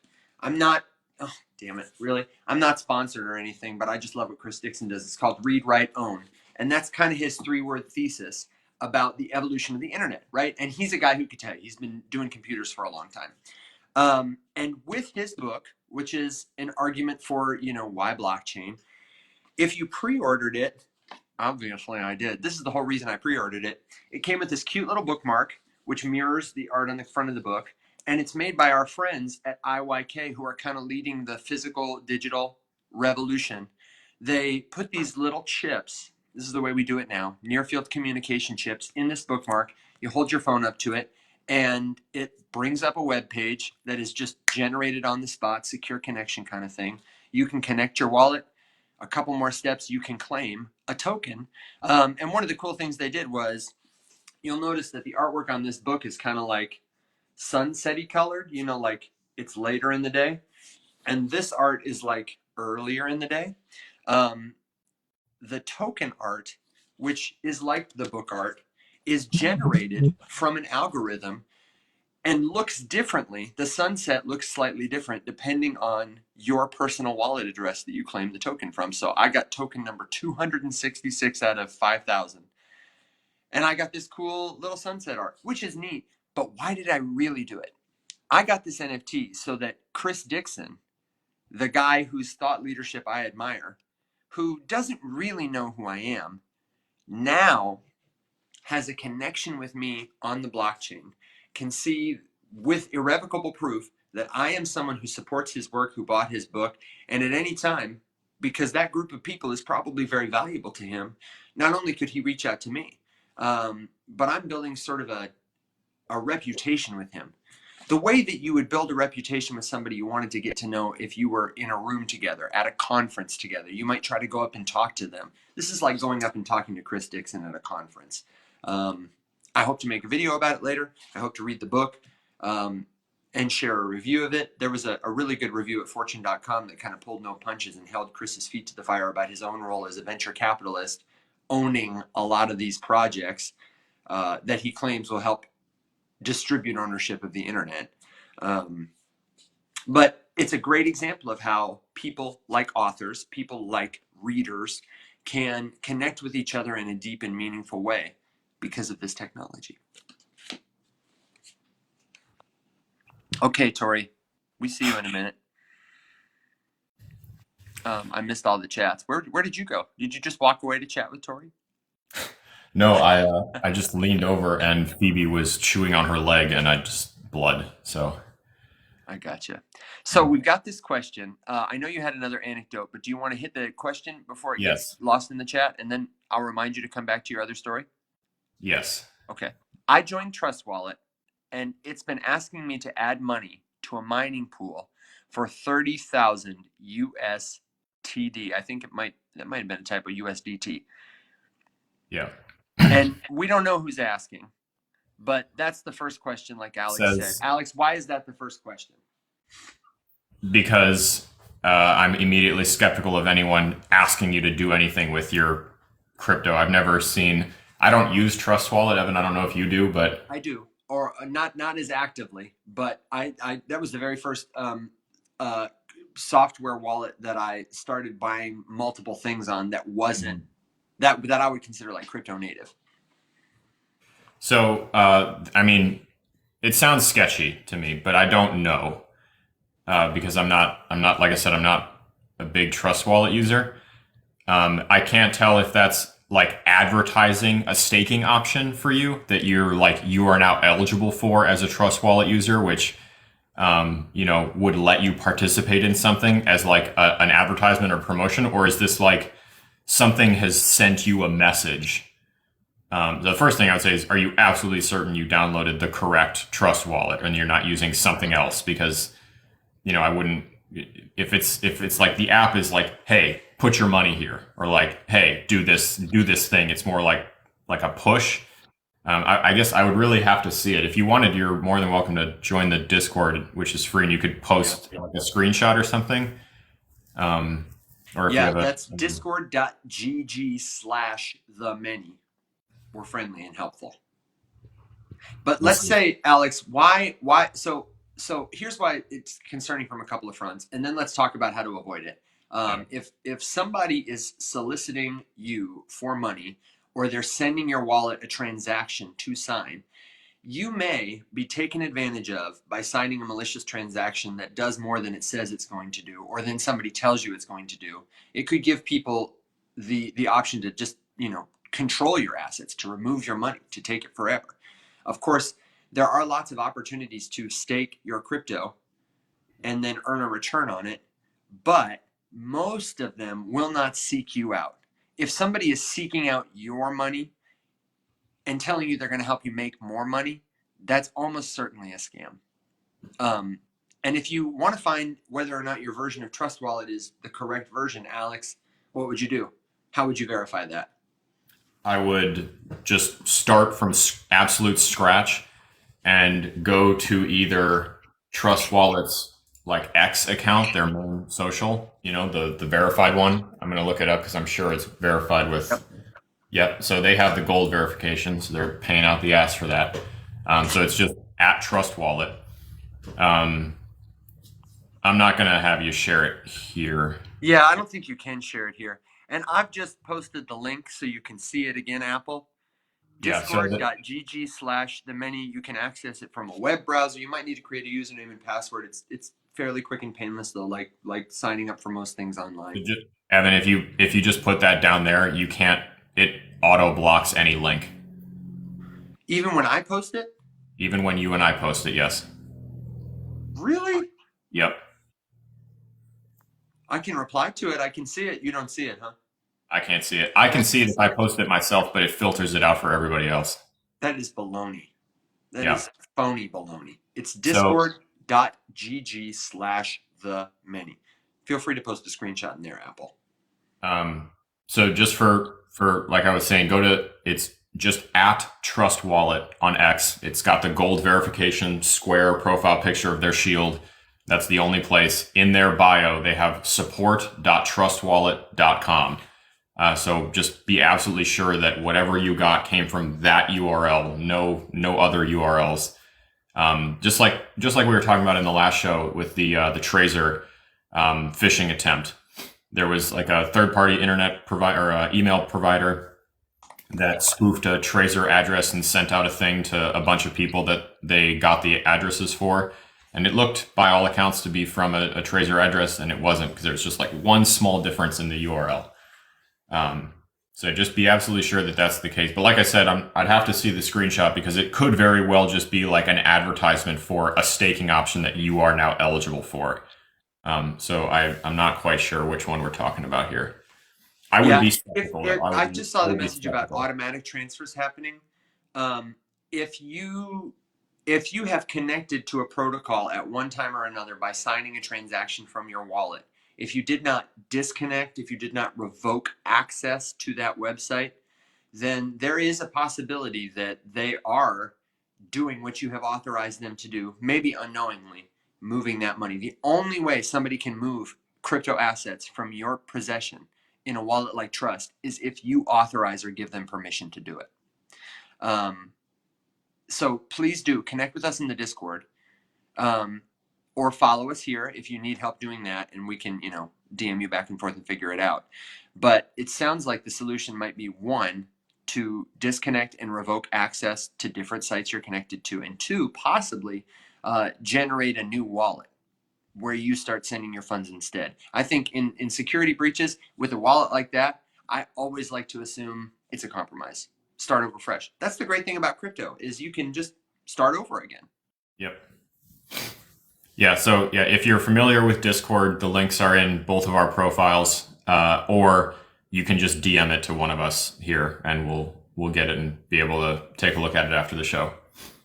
A: I'm not, oh, damn it, really? I'm not sponsored or anything, but I just love what Chris Dixon does. It's called Read, Write, Own. And that's kind of his 3-word thesis about the evolution of the internet, right? And he's a guy who could tell you, he's been doing computers for a long time. And with his book, which is an argument for, why blockchain, if you pre-ordered it, obviously I did. This is the whole reason I pre-ordered it. It came with this cute little bookmark, which mirrors the art on the front of the book. And it's made by our friends at IYK, who are kind of leading the physical digital revolution. They put these little chips, this is the way we do it now, near field communication chips in this bookmark. You hold your phone up to it, and it brings up a web page that is just generated on the spot, secure connection kind of thing. You can connect your wallet. A couple more steps, you can claim a token. And one of the cool things they did was, you'll notice that the artwork on this book is kind of like sunsetty colored, like it's later in the day. And this art is like earlier in the day. The token art, which is like the book art, is generated from an algorithm and looks differently. The sunset looks slightly different depending on your personal wallet address that you claim the token from. So I got token number 266 out of 5,000. And I got this cool little sunset art, which is neat. But why did I really do it? I got this NFT so that Chris Dixon, the guy whose thought leadership I admire, who doesn't really know who I am, now has a connection with me on the blockchain, can see with irrevocable proof that I am someone who supports his work, who bought his book, and at any time, because that group of people is probably very valuable to him, not only could he reach out to me, but I'm building sort of a reputation with him. the way that you would build a reputation with somebody you wanted to get to know if you were in a room together, at a conference together. You might try to go up and talk to them. This is like going up and talking to Chris Dixon at a conference. I hope to make a video about it later. I hope to read the book and share a review of it. There was a really good review at fortune.com that kind of pulled no punches and held Chris's feet to the fire about his own role as a venture capitalist owning a lot of these projects that he claims will help distribute ownership of the internet. But it's a great example of how people like authors, people like readers, can connect with each other in a deep and meaningful way because of this technology. Okay, Tori, we see you in a minute. I missed all the chats. Where did you go? Did you just walk away to chat with Tori?
B: No, I just leaned over and Phoebe was chewing on her leg and I just blood. So
A: I gotcha. So we've got this question. I know you had another anecdote, but do you want to hit the question before it gets
B: yes,
A: lost in the chat? And then I'll remind you to come back to your other story.
B: yes,
A: Okay. I joined Trust Wallet and it's been asking me to add money to a mining pool for 30,000 USTD. I think that might have been a typo, USDT.
B: yeah.
A: And we don't know who's asking, but that's the first question, like Alex said.
B: Says
A: Alex, why is that the first question?
B: because I'm immediately skeptical of anyone asking you to do anything with your crypto. I've never seen. I don't use Trust Wallet, Evan. I don't know if you do, but
A: I do, or not as actively, but I that was the very first software wallet that I started buying multiple things on that wasn't that I would consider like crypto native.
B: so I mean, it sounds sketchy to me, but I don't know because I'm not like I said, I'm not a big Trust Wallet user. I can't tell if that's like advertising a staking option for you that you are now eligible for as a Trust Wallet user, which would let you participate in something as like an advertisement or promotion, or is this like something has sent you a message? The first thing I would say is, are you absolutely certain you downloaded the correct Trust Wallet and you're not using something else? Because I wouldn't, if it's like the app is like, hey, put your money here, or like, hey, do this thing. It's more like a push. I guess I would really have to see it. If you wanted, you're more than welcome to join the Discord, which is free, and you could post like a screenshot or something. Or if you have
A: that's discord.gg/the many. We're friendly and helpful. But let's say, Alex, why so here's why it's concerning from a couple of fronts, and then let's talk about how to avoid it. If somebody is soliciting you for money, or they're sending your wallet a transaction to sign, you may be taken advantage of by signing a malicious transaction that does more than it says it's going to do, or than somebody tells you it's going to do. It could give people the option to just control your assets, to remove your money, to take it forever. Of course, there are lots of opportunities to stake your crypto and then earn a return on it, but most of them will not seek you out. If somebody is seeking out your money and telling you they're going to help you make more money, that's almost certainly a scam. And if you want to find whether or not your version of Trust Wallet is the correct version, Alex, what would you do? How would you verify that?
B: I would just start from absolute scratch and go to either Trust Wallet's like X account, their main social, the verified one. I'm going to look it up because I'm sure it's verified with. Yep. So they have the gold verification, so they're paying out the ass for that. So it's just at Trust Wallet. I'm not going to have you share it here.
A: Yeah, I don't think you can share it here. And I've just posted the link so you can see it again, Apple. Discord.gg/the many. You can access it from a web browser. You might need to create a username and password. It's fairly quick and painless though, like signing up for most things online.
B: Evan, if you just put that down there, you can't. It auto blocks any link.
A: Even when I post it?
B: Even when you and I post it, yes.
A: Really?
B: Yep.
A: I can reply to it. I can see it. You don't see it, huh?
B: I can't see it. I can see it if I post it myself, but it filters it out for everybody else.
A: That is baloney. That
B: Yeah.
A: is phony baloney. It's
B: So
A: discord.gg/the many. Feel free to post a screenshot in there, Apple.
B: Um, so just for like I was saying, it's just at Trust Wallet on X. It's got the gold verification square profile picture of their shield. That's the only place. In their bio, they have support.trustwallet.com. So just be absolutely sure that whatever you got came from that URL, no other URLs. Just like we were talking about in the last show with the Tracer phishing attempt. There was like a third-party internet provider or email provider that spoofed a Tracer address and sent out a thing to a bunch of people that they got the addresses for. And it looked, by all accounts, to be from a Tracer address, and it wasn't, because there's just like one small difference in the URL. So just be absolutely sure that that's the case. But like I said, I'd have to see the screenshot, because it could very well just be like an advertisement for a staking option that you are now eligible for. So I'm not quite sure which one we're talking about here. I would be skeptical.
A: I just saw the message about automatic transfers happening. If you have connected to a protocol at one time or another by signing a transaction from your wallet, if you did not disconnect, if you did not revoke access to that website, then there is a possibility that they are doing what you have authorized them to do, maybe unknowingly, moving that money. The only way somebody can move crypto assets from your possession in a wallet like Trust is if you authorize or give them permission to do it. So please do connect with us in the Discord, or follow us here if you need help doing that, and we can, DM you back and forth and figure it out. But it sounds like the solution might be, one, to disconnect and revoke access to different sites you're connected to, and two, possibly generate a new wallet where you start sending your funds instead. I think in security breaches with a wallet like that, I always like to assume it's a compromise. Start over fresh. That's the great thing about crypto, is you can just start over again.
B: Yep. Yeah. So yeah, if you're familiar with Discord, the links are in both of our profiles, or you can just DM it to one of us here, and we'll get it and be able to take a look at it after the show.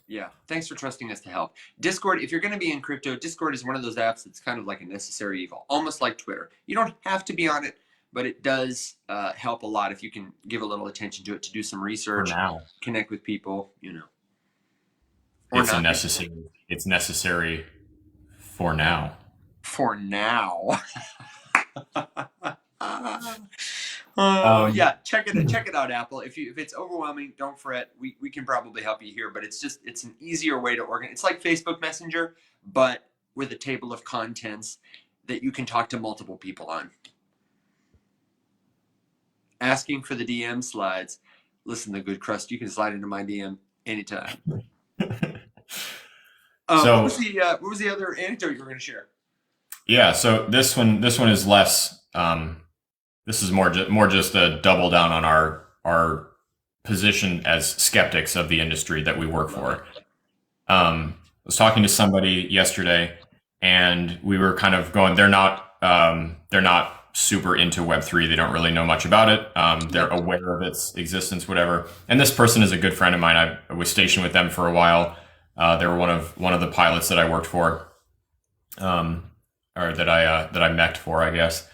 A: Yeah, thanks for trusting us to help. Discord, if you're going to be in crypto, Discord is one of those apps that's kind of like a necessary evil, almost like Twitter. You don't have to be on it, but it does help a lot if you can give a little attention to it, to do some research, connect with people,
B: It's necessary for now.
A: For now. Yeah, check it out, Apple. If it's overwhelming, don't fret. We can probably help you here, but it's an easier way to organize. It's like Facebook Messenger, but with a table of contents that you can talk to multiple people on. Asking for the DM slides. Listen, the good crust, you can slide into my DM anytime. What was the other anecdote you were going to share?
B: Yeah, so this one is less. This is more just a double down on our position as skeptics of the industry that we work for. I was talking to somebody yesterday, and we were kind of going, they're not super into Web3. They don't really know much about it. They're aware of its existence, whatever. And this person is a good friend of mine. I was stationed with them for a while. They were one of the pilots that I worked for, or that I mech'd for, I guess.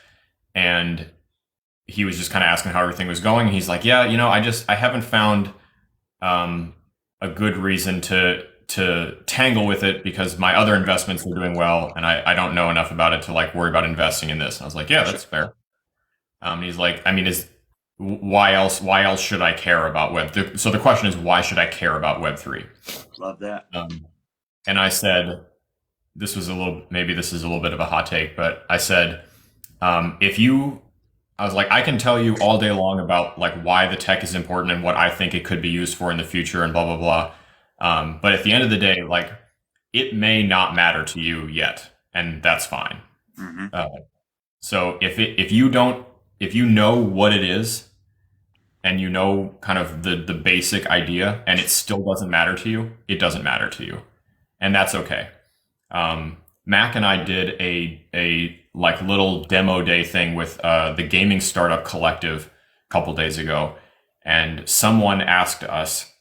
B: And he was just kind of asking how everything was going. And he's like, yeah, I haven't found a good reason to tangle with it, because my other investments are doing well, and I don't know enough about it to like worry about investing in this. And I was like, yeah, that's fair. He's like, why else should I care about Web3? So the question is, why should I care about Web3?
A: Love that.
B: And I said, this is a little bit of a hot take, but I said, I was like, I can tell you all day long about like why the tech is important and what I think it could be used for in the future and blah, blah, blah. But at the end of the day, like, it may not matter to you yet, and that's fine.
A: Mm-hmm.
B: So if you know what it is, and you know kind of the basic idea, and it still doesn't matter to you, it doesn't matter to you. And that's okay. Mac and I did a like little demo day thing with the gaming startup collective a couple days ago, and someone asked us,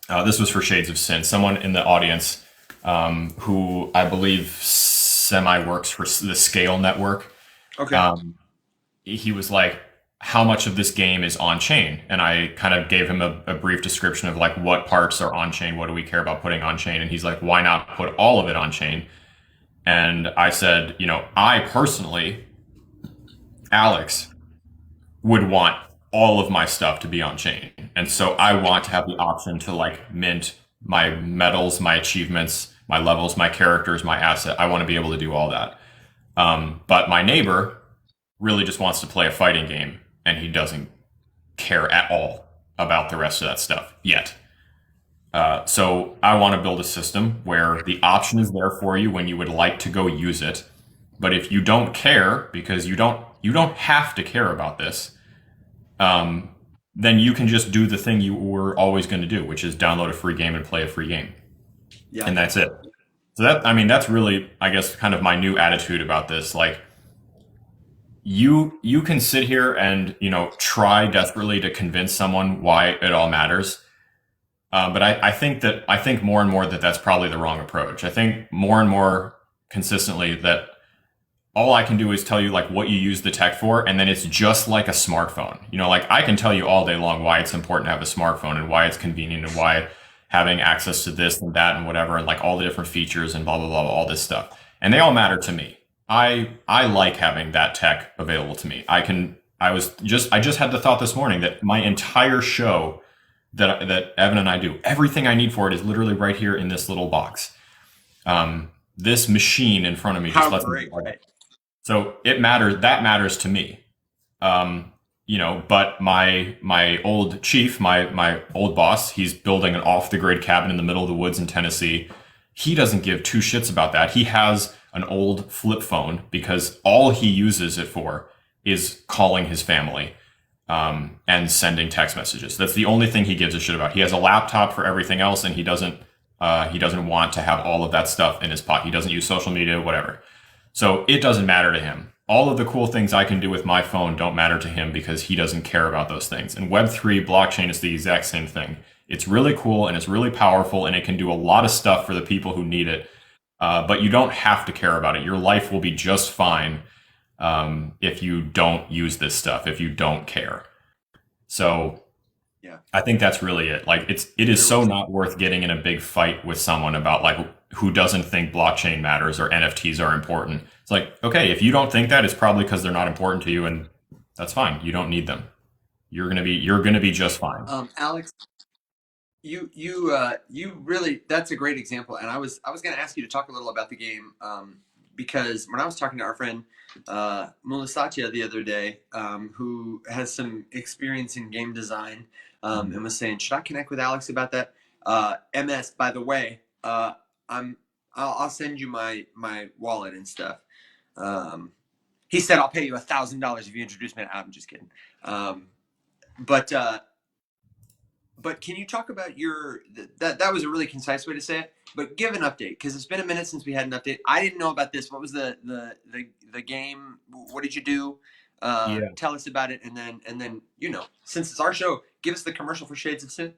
B: This was for Shades of Sin. Someone in the audience who I believe semi works for the Scale Network.
A: Okay.
B: Um, he was like, how much of this game is on chain? And I kind of gave him a brief description of like what parts are on chain, what do we care about putting on chain? And he's like, why not put all of it on chain? And I said, I personally, Alex, would want all of my stuff to be on chain. And so I want to have the option to like mint my medals, my achievements, my levels, my characters, my asset. I want to be able to do all that. But my neighbor really just wants to play a fighting game and he doesn't care at all about the rest of that stuff yet. So I want to build a system where the option is there for you when you would like to go use it. But if you don't care, because you don't have to care about this, then you can just do the thing you were always going to do, which is download a free game and play a free game,
A: Yeah.
B: and that's it. So that's really, I guess, kind of my new attitude about this. Like, you can sit here and try desperately to convince someone why it all matters. But I think more and more that that's probably the wrong approach. I think more and more consistently that all I can do is tell you like what you use the tech for, and then it's just like a smartphone. Like I can tell you all day long why it's important to have a smartphone and why it's convenient and why having access to this and that and whatever and like all the different features and blah blah blah, all this stuff. And they all matter to me. I like having that tech available to me. I just had the thought this morning that my entire show that Evan and I do, everything I need for it is literally right here in this little box. This machine in front of me just lets me.
A: Right.
B: So it matters. That matters to me. But my old chief, my old boss, he's building an off the grid cabin in the middle of the woods in Tennessee. He doesn't give two shits about that. He has an old flip phone because all he uses it for is calling his family and sending text messages. That's the only thing he gives a shit about. He has a laptop for everything else, and he doesn't want to have all of that stuff in his pocket. He doesn't use social media, whatever. So it doesn't matter to him. All of the cool things I can do with my phone don't matter to him because he doesn't care about those things. And Web3 blockchain is the exact same thing. It's really cool and it's really powerful and it can do a lot of stuff for the people who need it. But you don't have to care about it. Your life will be just fine if you don't use this stuff, if you don't care. So
A: Yeah.
B: I think that's really it. Like it is so not worth getting in a big fight with someone about like who doesn't think blockchain matters or NFTs are important. It's like, okay, if you don't think that, it's probably because they're not important to you, and that's fine. You don't need them. You're gonna be just fine.
A: Alex, you really, that's a great example, and I was going to ask you to talk a little about the game, because when I was talking to our friend Mulasatya the other day, who has some experience in game design, and was saying, should I connect with Alex about that? MS, by the way, I'll send you my wallet and stuff. He said I'll pay you $1,000 if you introduce me. I'm just kidding. But can you talk about that was a really concise way to say it, but give an update because it's been a minute since we had an update. I didn't know about this. What was the game? What did you do?
B: Yeah.
A: Tell us about it, and then since it's our show, give us the commercial for Shades of Sin.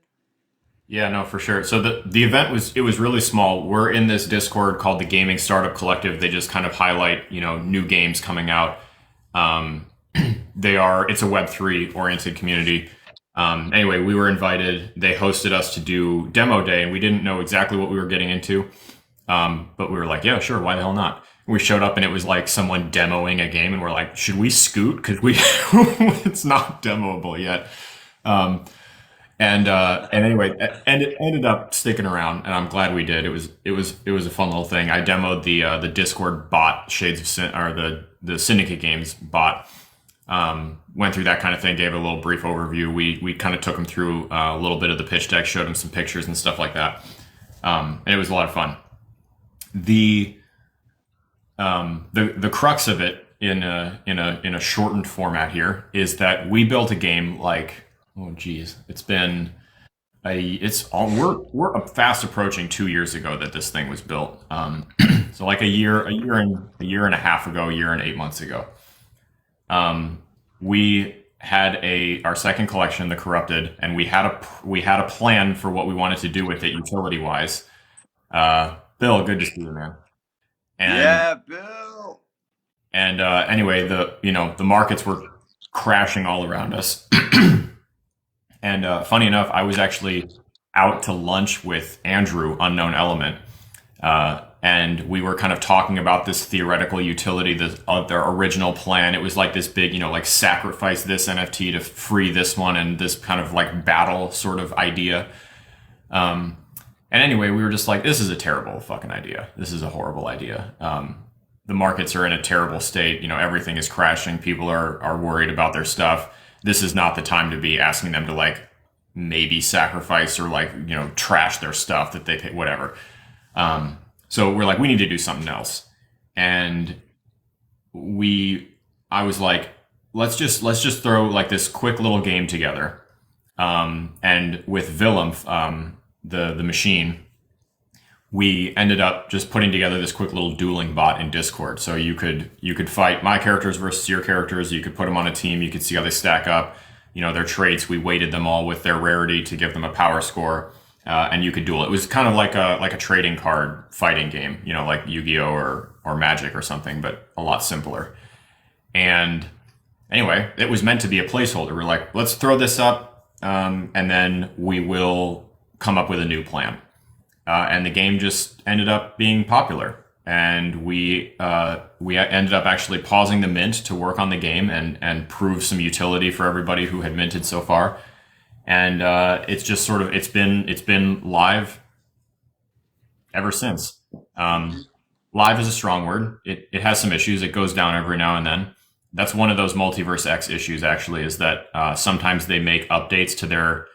B: Yeah, no, for sure. So the event was really small. We're in this Discord called the Gaming Startup Collective. They just kind of highlight, new games coming out. It's a Web3 oriented community. Anyway, we were invited. They hosted us to do demo day, and we didn't know exactly what we were getting into. But we were like, yeah, sure, why the hell not? We showed up, and it was like someone demoing a game, and we're like, should we scoot? Because it's not demoable yet. And anyway, and it ended up sticking around, and I'm glad we did. It was a fun little thing. I demoed the Discord bot, Shades of Sin, or the Syndicate Games bot. Went through that kind of thing, gave a little brief overview. We kind of took them through a little bit of the pitch deck, showed them some pictures and stuff like that, and it was a lot of fun. The crux of it in a shortened format here is that we built a game like. Oh geez, we're fast approaching 2 years ago that this thing was built. So like a year and a half ago, a year and 8 months ago. We had our second collection, the Corrupted, and we had a plan for what we wanted to do with it utility wise. Bill, good to see you, man. And
A: Yeah, Bill.
B: anyway, the markets were crashing all around us. And funny enough, I was actually out to lunch with Andrew, Unknown Element, and we were kind of talking about this theoretical utility, their original plan. It was like this big, like sacrifice this NFT to free this one, and this kind of like battle sort of idea. And anyway, we were just like, this is a terrible fucking idea. This is a horrible idea. The markets are in a terrible state. Everything is crashing. People are worried about their stuff. This is not the time to be asking them to like maybe sacrifice or like, trash their stuff that they pay, whatever. So we're like, we need to do something else. And I was like, let's just throw like this quick little game together. And with Willem, the machine, we ended up just putting together this quick little dueling bot in Discord. So you could fight my characters versus your characters. You could put them on a team. You could see how they stack up. Their traits. We weighted them all with their rarity to give them a power score, and you could duel. It was kind of like a trading card fighting game. Like Yu-Gi-Oh or Magic or something, but a lot simpler. And anyway, it was meant to be a placeholder. We're like, let's throw this up, and then we will come up with a new plan. And the game just ended up being popular. And we ended up actually pausing the mint to work on the game and prove some utility for everybody who had minted so far. And it's just sort of it's been live ever since. Live is a strong word. It has some issues. It goes down every now and then. That's one of those Multiverse X issues. Actually, is that sometimes they make updates to their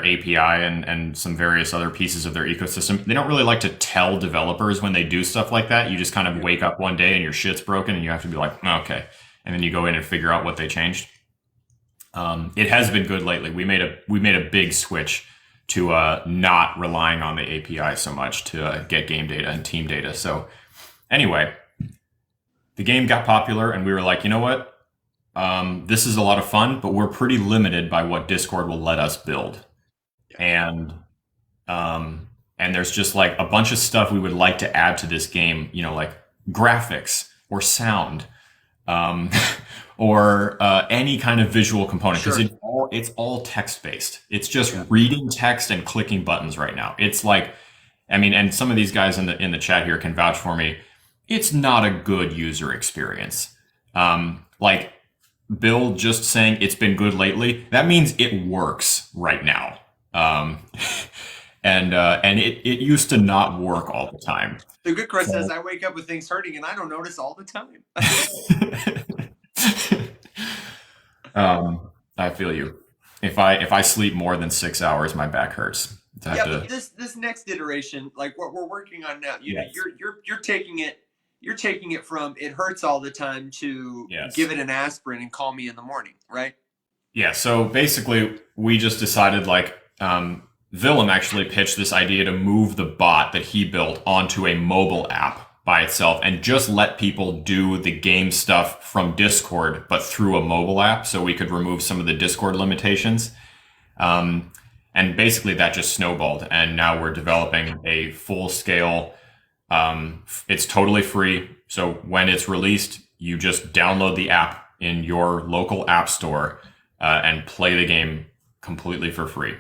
B: API and some various other pieces of their ecosystem. They don't really like to tell developers when they do stuff like that. You just kind of wake up one day and your shit's broken and you have to be like, oh, okay. And then you go in and figure out what they changed. It has been good lately. We made a big switch to not relying on the API so much to get game data and team data. So anyway, the game got popular and we were like, you know what? This is a lot of fun, but we're pretty limited by what Discord will let us build. And there's just like a bunch of stuff we would like to add to this game, like graphics or sound, or any kind of visual component, because it's all text based. It's just reading text and clicking buttons right now. It's like, and some of these guys in the chat here can vouch for me. It's not a good user experience. Like Bill just saying it's been good lately, that means it works right now. And it used to not work all the time.
A: The good Chris says I wake up with things hurting and I don't notice all the time.
B: I feel you. If I sleep more than 6 hours, my back hurts.
A: But this next iteration, like what we're working on now, you're taking it from it hurts all the time to give it an aspirin and call me in the morning, right?
B: Yeah. So basically, we just decided like Willem actually pitched this idea to move the bot that he built onto a mobile app by itself and just let people do the game stuff from Discord, but through a mobile app, so we could remove some of the Discord limitations. And basically that just snowballed. And now we're developing a full scale. It's totally free. So when it's released, you just download the app in your local app store and play the game completely for free.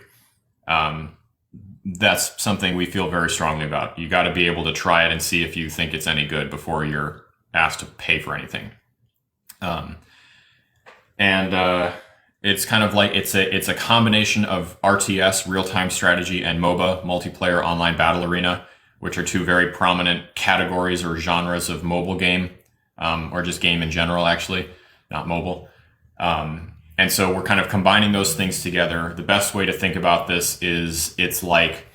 B: That's something we feel very strongly about. You got to be able to try it and see if you think it's any good before you're asked to pay for anything. It's kind of like it's a combination of RTS, real-time strategy, and MOBA, multiplayer online battle arena, which are two very prominent categories or genres of mobile game, or just game in general, actually, not mobile. And so we're kind of combining those things together. The best way to think about this is it's like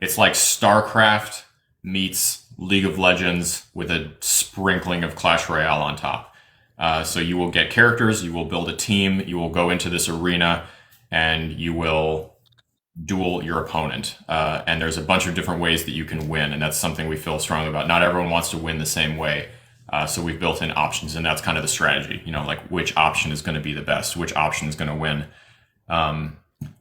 B: StarCraft meets League of Legends with a sprinkling of Clash Royale on top. So you will get characters, you will build a team, you will go into this arena, and you will duel your opponent. And there's a bunch of different ways that you can win, and that's something we feel strongly about. Not everyone wants to win the same way. So we've built in options, and that's kind of the strategy, like which option is going to be the best, which option is going to win.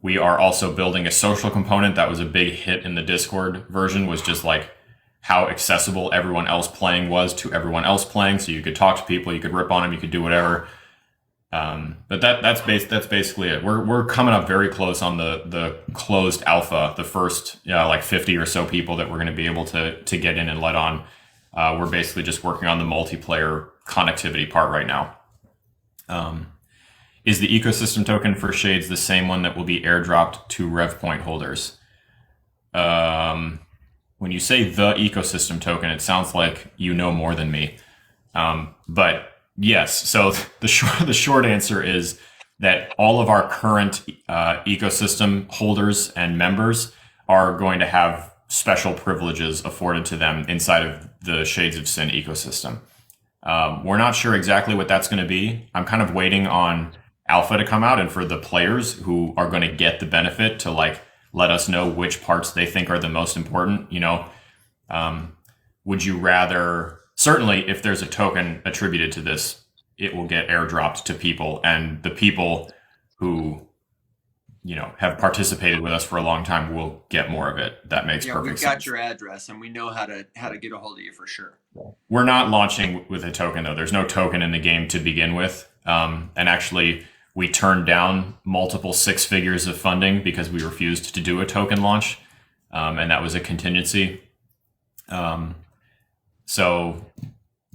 B: We are also building a social component. That was a big hit in the Discord version, was just like how accessible everyone else playing was to everyone else playing. So you could talk to people, you could rip on them, you could do whatever. But that's basically it. We're coming up very close on the closed alpha, the first like 50 or so people that we're going to be able to get in and let on. We're basically just working on the multiplayer connectivity part right now. Is the ecosystem token for Shades the same one that will be airdropped to rev point holders? When you say the ecosystem token, it sounds like you know more than me. But yes, so the short answer is that all of our current ecosystem holders and members are going to have special privileges afforded to them inside of the Shades of Sin ecosystem. We're not sure exactly what that's going to be. I'm kind of waiting on alpha to come out and for the players who are going to get the benefit to like let us know which parts they think are the most important. Would you rather, certainly if there's a token attributed to this, it will get airdropped to people, and the people who have participated with us for a long time will get more of it. That makes perfect sense.
A: We've got your address and we know how to get a hold of you for sure.
B: We're not launching with a token though. There's no token in the game to begin with. And actually we turned down multiple 6 figures of funding because we refused to do a token launch. And that was a contingency. So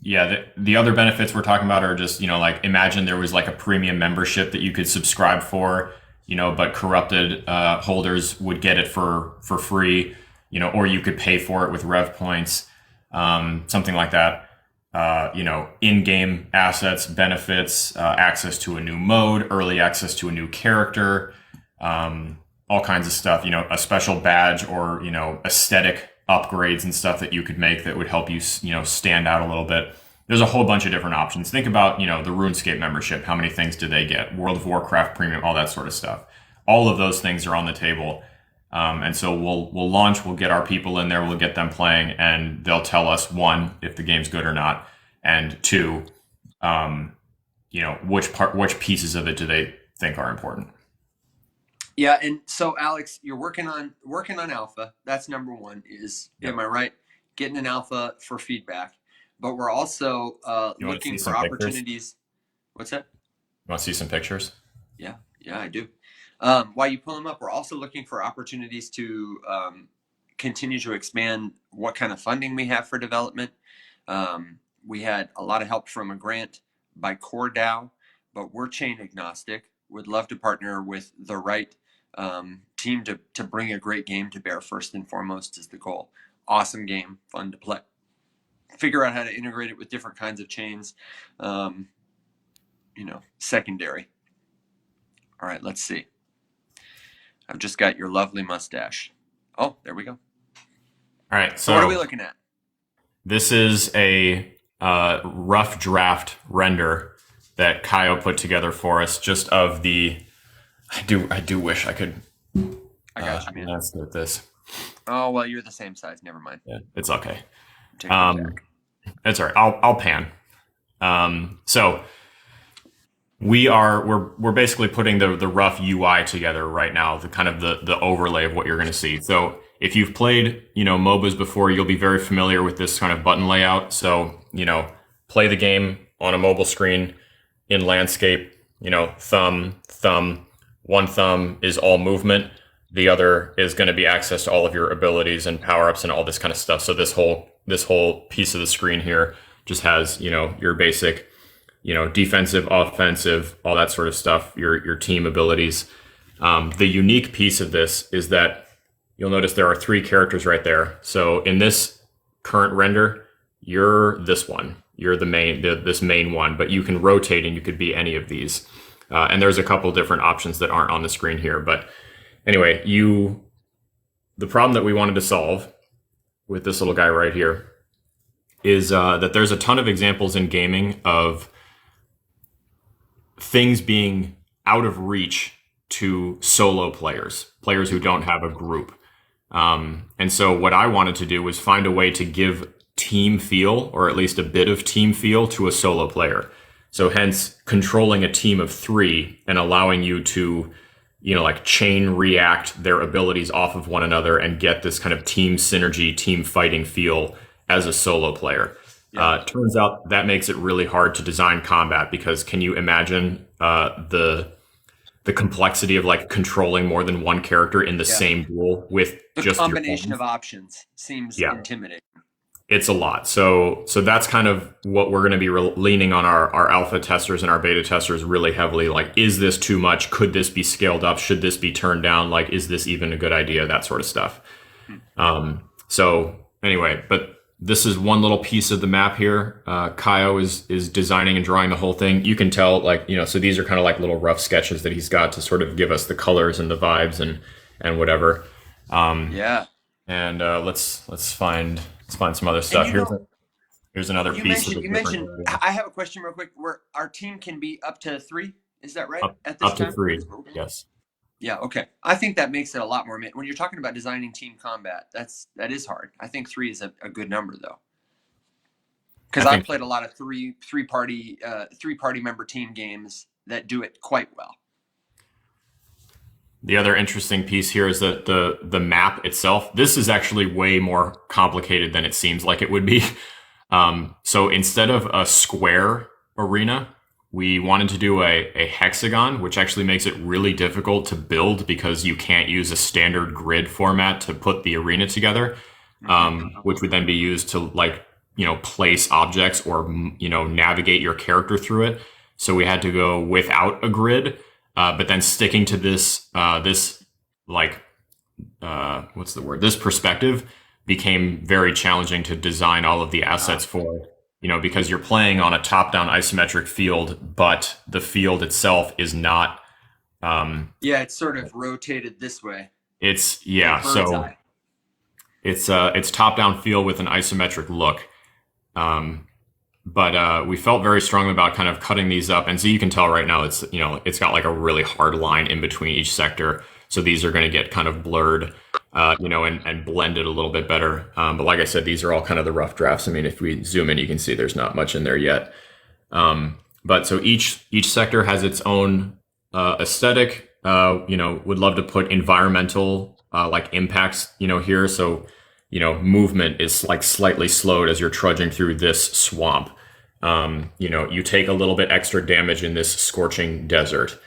B: yeah, the other benefits we're talking about are just, like imagine there was like a premium membership that you could subscribe for, but corrupted holders would get it for free, or you could pay for it with rev points, something like that. In-game assets, benefits, access to a new mode, early access to a new character, all kinds of stuff, a special badge or, aesthetic upgrades and stuff that you could make that would help you, stand out a little bit. There's a whole bunch of different options. Think about, the RuneScape membership. How many things do they get? World of Warcraft Premium, all that sort of stuff. All of those things are on the table. And so we'll launch, we'll get our people in there, we'll get them playing, and they'll tell us, 1, if the game's good or not, and 2, which pieces of it do they think are important.
A: Yeah, and so Alex, you're working on alpha. That's number 1 is, yep. Am I right? Getting an alpha for feedback. But we're also looking for opportunities. Pictures? What's that?
B: You want to see some pictures?
A: Yeah, I do. While you pull them up, we're also looking for opportunities to continue to expand what kind of funding we have for development. We had a lot of help from a grant by CoreDAO, but we're chain agnostic. Would love to partner with the right team to bring a great game to bear. First and foremost is the goal. Awesome game, fun to play. Figure out how to integrate it with different kinds of chains, secondary. All right, let's see. I've just got your lovely mustache. Oh, there we go.
B: All right, so
A: what are we looking at?
B: This is a rough draft render that Kaio put together for us, just of the. I do wish I could.
A: I got you, man.
B: Let's get this.
A: Oh well, you're the same size. Never mind.
B: Yeah, it's okay. It's all right. I'll pan. So we're basically putting the rough UI together right now, the kind of the overlay of what you're going to see. So if you've played, MOBAs before, you'll be very familiar with this kind of button layout. So, play the game on a mobile screen in landscape, thumb, one thumb is all movement. The other is going to be access to all of your abilities and power-ups and all this kind of stuff. So this whole piece of the screen here just has, your basic, defensive, offensive, all that sort of stuff, your team abilities. The unique piece of this is that you'll notice there are 3 characters right there. So in this current render, you're this one. You're this main one, but you can rotate and you could be any of these. And there's a couple different options that aren't on the screen here. But anyway, the problem that we wanted to solve with this little guy right here is that there's a ton of examples in gaming of things being out of reach to solo players who don't have a group. And so what I wanted to do was find a way to give team feel, or at least a bit of team feel, to a solo player. So hence controlling a team of three and allowing you to, like chain react their abilities off of one another and get this kind of team synergy, team fighting feel as a solo player. Turns out that makes it really hard to design combat, because can you imagine the complexity of like controlling more than one character in the same duel with
A: The
B: just your
A: combination
B: friends?
A: of options seems
B: Yeah,
A: intimidating.
B: it's a lot. So that's kind of what we're going to be leaning on our alpha testers and our beta testers really heavily. Like, is this too much? Could this be scaled up? Should this be turned down? Like, is this even a good idea? That sort of stuff. So anyway, but this is one little piece of the map here. Kaio is designing and drawing the whole thing. You can tell, like, so these are kind of like little rough sketches that he's got to sort of give us the colors and the vibes and whatever. And let's find some other stuff. Here's another piece of
A: You mentioned. I have a question real quick. Where our team can be up to 3? Is that right? At this
B: up to
A: time?
B: 3. Yes.
A: Yeah. Okay. I think that makes it a lot more. When you're talking about designing team combat, that is hard. I think 3 is a good number though, because I've played a lot of three party member team games that do it quite well.
B: The other interesting piece here is that the map itself, this is actually way more complicated than it seems like it would be. So instead of a square arena, we wanted to do a hexagon, which actually makes it really difficult to build because you can't use a standard grid format to put the arena together, which would then be used to, like, place objects or, navigate your character through it. So we had to go without a grid. But then sticking to this perspective became very challenging to design all of the assets for, because you're playing on a top-down isometric field, but the field itself is not.
A: It's sort of rotated this way.
B: It's top-down field with an isometric look. But we felt very strongly about kind of cutting these up. And so you can tell right now it's got like a really hard line in between each sector. So these are going to get kind of blurred, and blended a little bit better. But like I said, these are all kind of the rough drafts. I mean, if we zoom in, you can see there's not much in there yet. But so each sector has its own aesthetic. Would love to put environmental like impacts, here. So, movement is like slightly slowed as you're trudging through this swamp. You take a little bit extra damage in this scorching desert.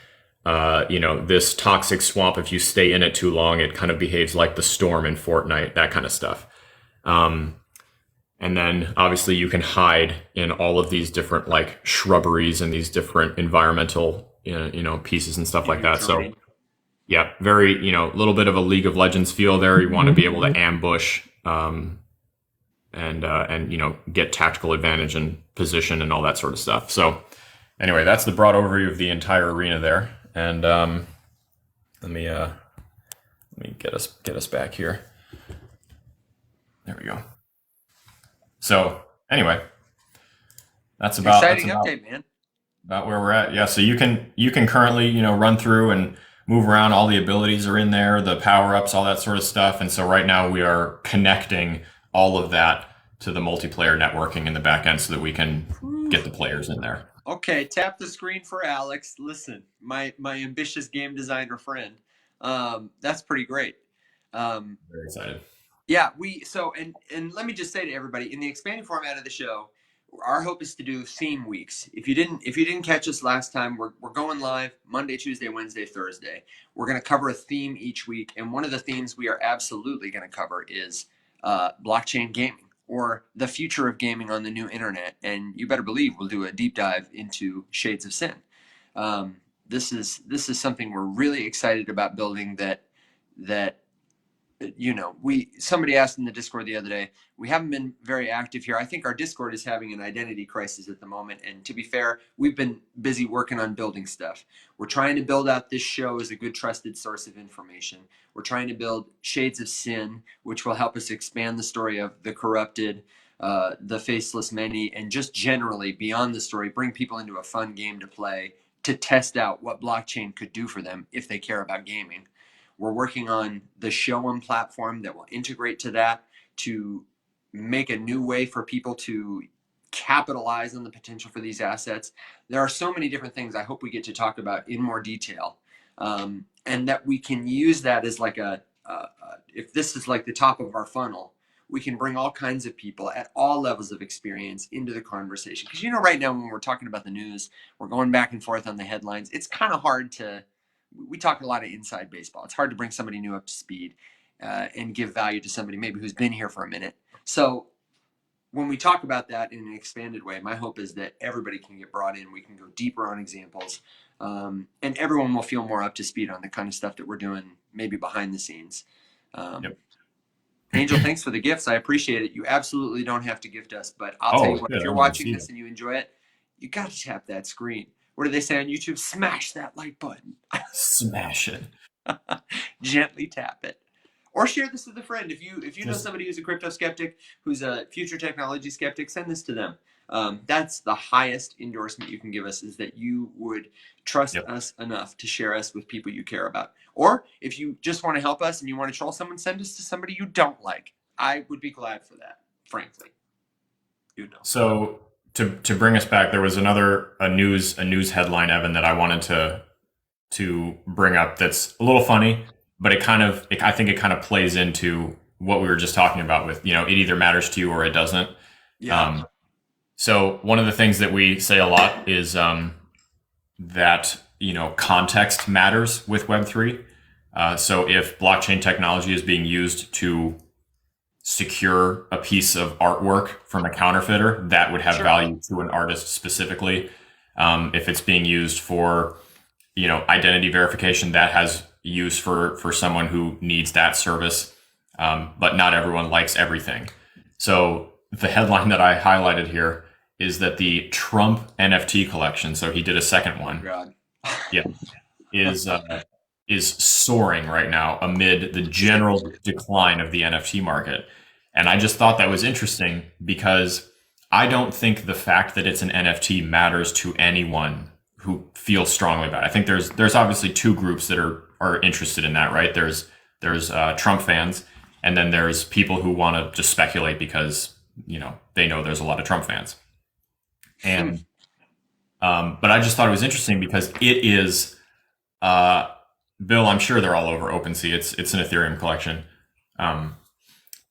B: This toxic swamp, if you stay in it too long, it kind of behaves like the storm in Fortnite, that kind of stuff. And then obviously you can hide in all of these different like shrubberies and these different environmental, pieces and stuff like that. So yeah, very, little bit of a League of Legends feel there. You want to be able to ambush, and get tactical advantage and position and all that sort of stuff. So anyway, that's the broad overview of the entire arena there. And let me get us back here. There we go. So anyway, that's about
A: exciting update, man.
B: About where we're at. Yeah. So you can currently run through and move around. All the abilities are in there, the power ups, all that sort of stuff. And so right now we are connecting all of that to the multiplayer networking in the back end so that we can get the players in there.
A: Okay, tap the screen for Alex. Listen, my ambitious game designer friend. That's pretty great.
B: Very excited.
A: Yeah, and let me just say to everybody, in the expanding format of the show, our hope is to do theme weeks. If you didn't catch us last time, we're going live Monday, Tuesday, Wednesday, Thursday. We're going to cover a theme each week, and one of the themes we are absolutely going to cover is blockchain gaming, or the future of gaming on the new internet. And you better believe we'll do a deep dive into Shades of Sin. This is something we're really excited about building. That somebody asked in the Discord the other day, we haven't been very active here. I think our Discord is having an identity crisis at the moment. And to be fair, we've been busy working on building stuff. We're trying to build out this show as a good, trusted source of information. We're trying to build Shades of Sin, which will help us expand the story of the corrupted, the Faceless Many, and just generally beyond the story, bring people into a fun game to play, to test out what blockchain could do for them if they care about gaming. We're working on the Shoup platform that will integrate to that, to make a new way for people to capitalize on the potential for these assets. There are so many different things I hope we get to talk about in more detail, and that we can use that as like if this is like the top of our funnel, we can bring all kinds of people at all levels of experience into the conversation. Because right now when we're talking about the news, we're going back and forth on the headlines. It's kind of hard to. We talk a lot of inside baseball. It's hard to bring somebody new up to speed and give value to somebody maybe who's been here for a minute. So when we talk about that in an expanded way, my hope is that everybody can get brought in. We can go deeper on examples, and everyone will feel more up to speed on the kind of stuff that we're doing, maybe behind the scenes.
B: Yep.
A: Angel, thanks for the gifts. I appreciate it. You absolutely don't have to gift us, but I'll tell you what,
B: Good.
A: if
B: I
A: you're
B: didn't even
A: watching
B: see
A: this
B: that.
A: and you enjoy it, you got to tap that screen. What do they say on YouTube? Smash that like button.
B: Smash it.
A: Gently tap it. Or share this with a friend. If you know
B: Just
A: somebody who's a crypto skeptic, who's a future technology skeptic, send this to them. That's the highest endorsement you can give us, is that you would trust
B: yep.
A: us enough to share us with people you care about. Or if you just want to help us and you want to troll someone, send us to somebody you don't like. I would be glad for that, frankly.
B: So to bring us back, there was a news headline, Evan, that I wanted to bring up that's a little funny, but I think it kind of plays into what we were just talking about with, it either matters to you or it doesn't.
A: Yeah.
B: So one of the things that we say a lot is that, context matters with Web3. So if blockchain technology is being used to secure a piece of artwork from a counterfeiter, that would have
A: Sure.
B: value to an artist specifically. If it's being used for, identity verification, that has use for someone who needs that service. But not everyone likes everything. So the headline that I highlighted here is that the Trump NFT collection, so he did a second one,
A: God.
B: yeah, is soaring right now amid the general decline of the NFT market. And I just thought that was interesting because I don't think the fact that it's an NFT matters to anyone who feels strongly about it. I think there's obviously two groups that are interested in that, right? There's Trump fans, and then there's people who want to just speculate because they know there's a lot of Trump fans. And but I just thought it was interesting because it is Bill, I'm sure they're all over OpenSea. It's an Ethereum collection.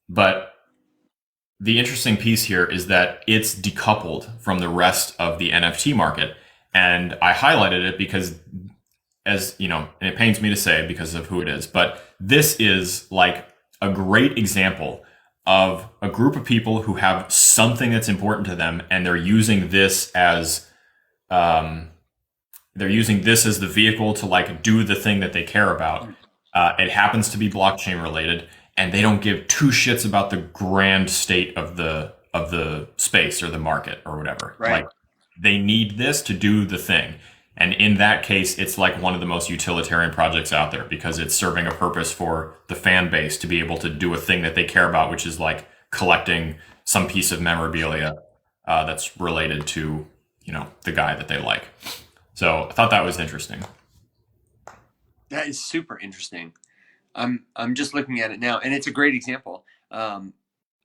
B: But the interesting piece here is that it's decoupled from the rest of the NFT market. And I highlighted it because, as you know, and it pains me to say because of who it is, but this is like a great example of a group of people who have something that's important to them, and they're using this as the vehicle to like do the thing that they care about. It happens to be blockchain related, and they don't give two shits about the grand state of the space or the market or whatever.
A: Right.
B: Like they need this to do the thing. And in that case, it's like one of the most utilitarian projects out there because it's serving a purpose for the fan base to be able to do a thing that they care about, which is like collecting some piece of memorabilia that's related to, the guy that they like. So I thought that was interesting.
A: That is super interesting. I'm just looking at it now, and it's a great example. How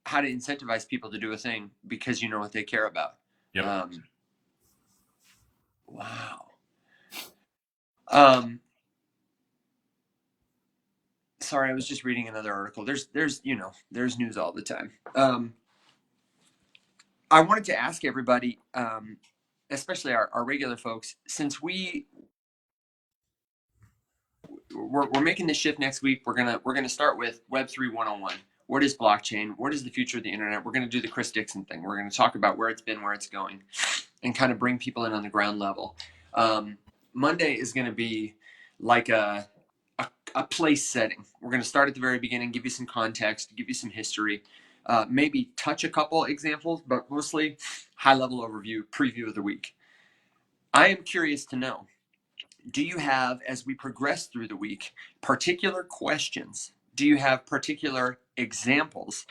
A: to incentivize people to do a thing because you know what they care about.
B: Yep.
A: Wow. Sorry, I was just reading another article. There's news all the time. I wanted to ask everybody, especially our regular folks, since we're making this shift next week. We're gonna start with Web3 101. What is blockchain? What is the future of the internet? We're gonna do the Chris Dixon thing. We're gonna talk about where it's been, where it's going, and kind of bring people in on the ground level. Monday is gonna be like a place setting. We're gonna start at the very beginning, give you some context, give you some history, maybe touch a couple examples, but mostly high level overview, preview of the week. I am curious to know, do you have, as we progress through the week, particular questions? Do you have particular examples,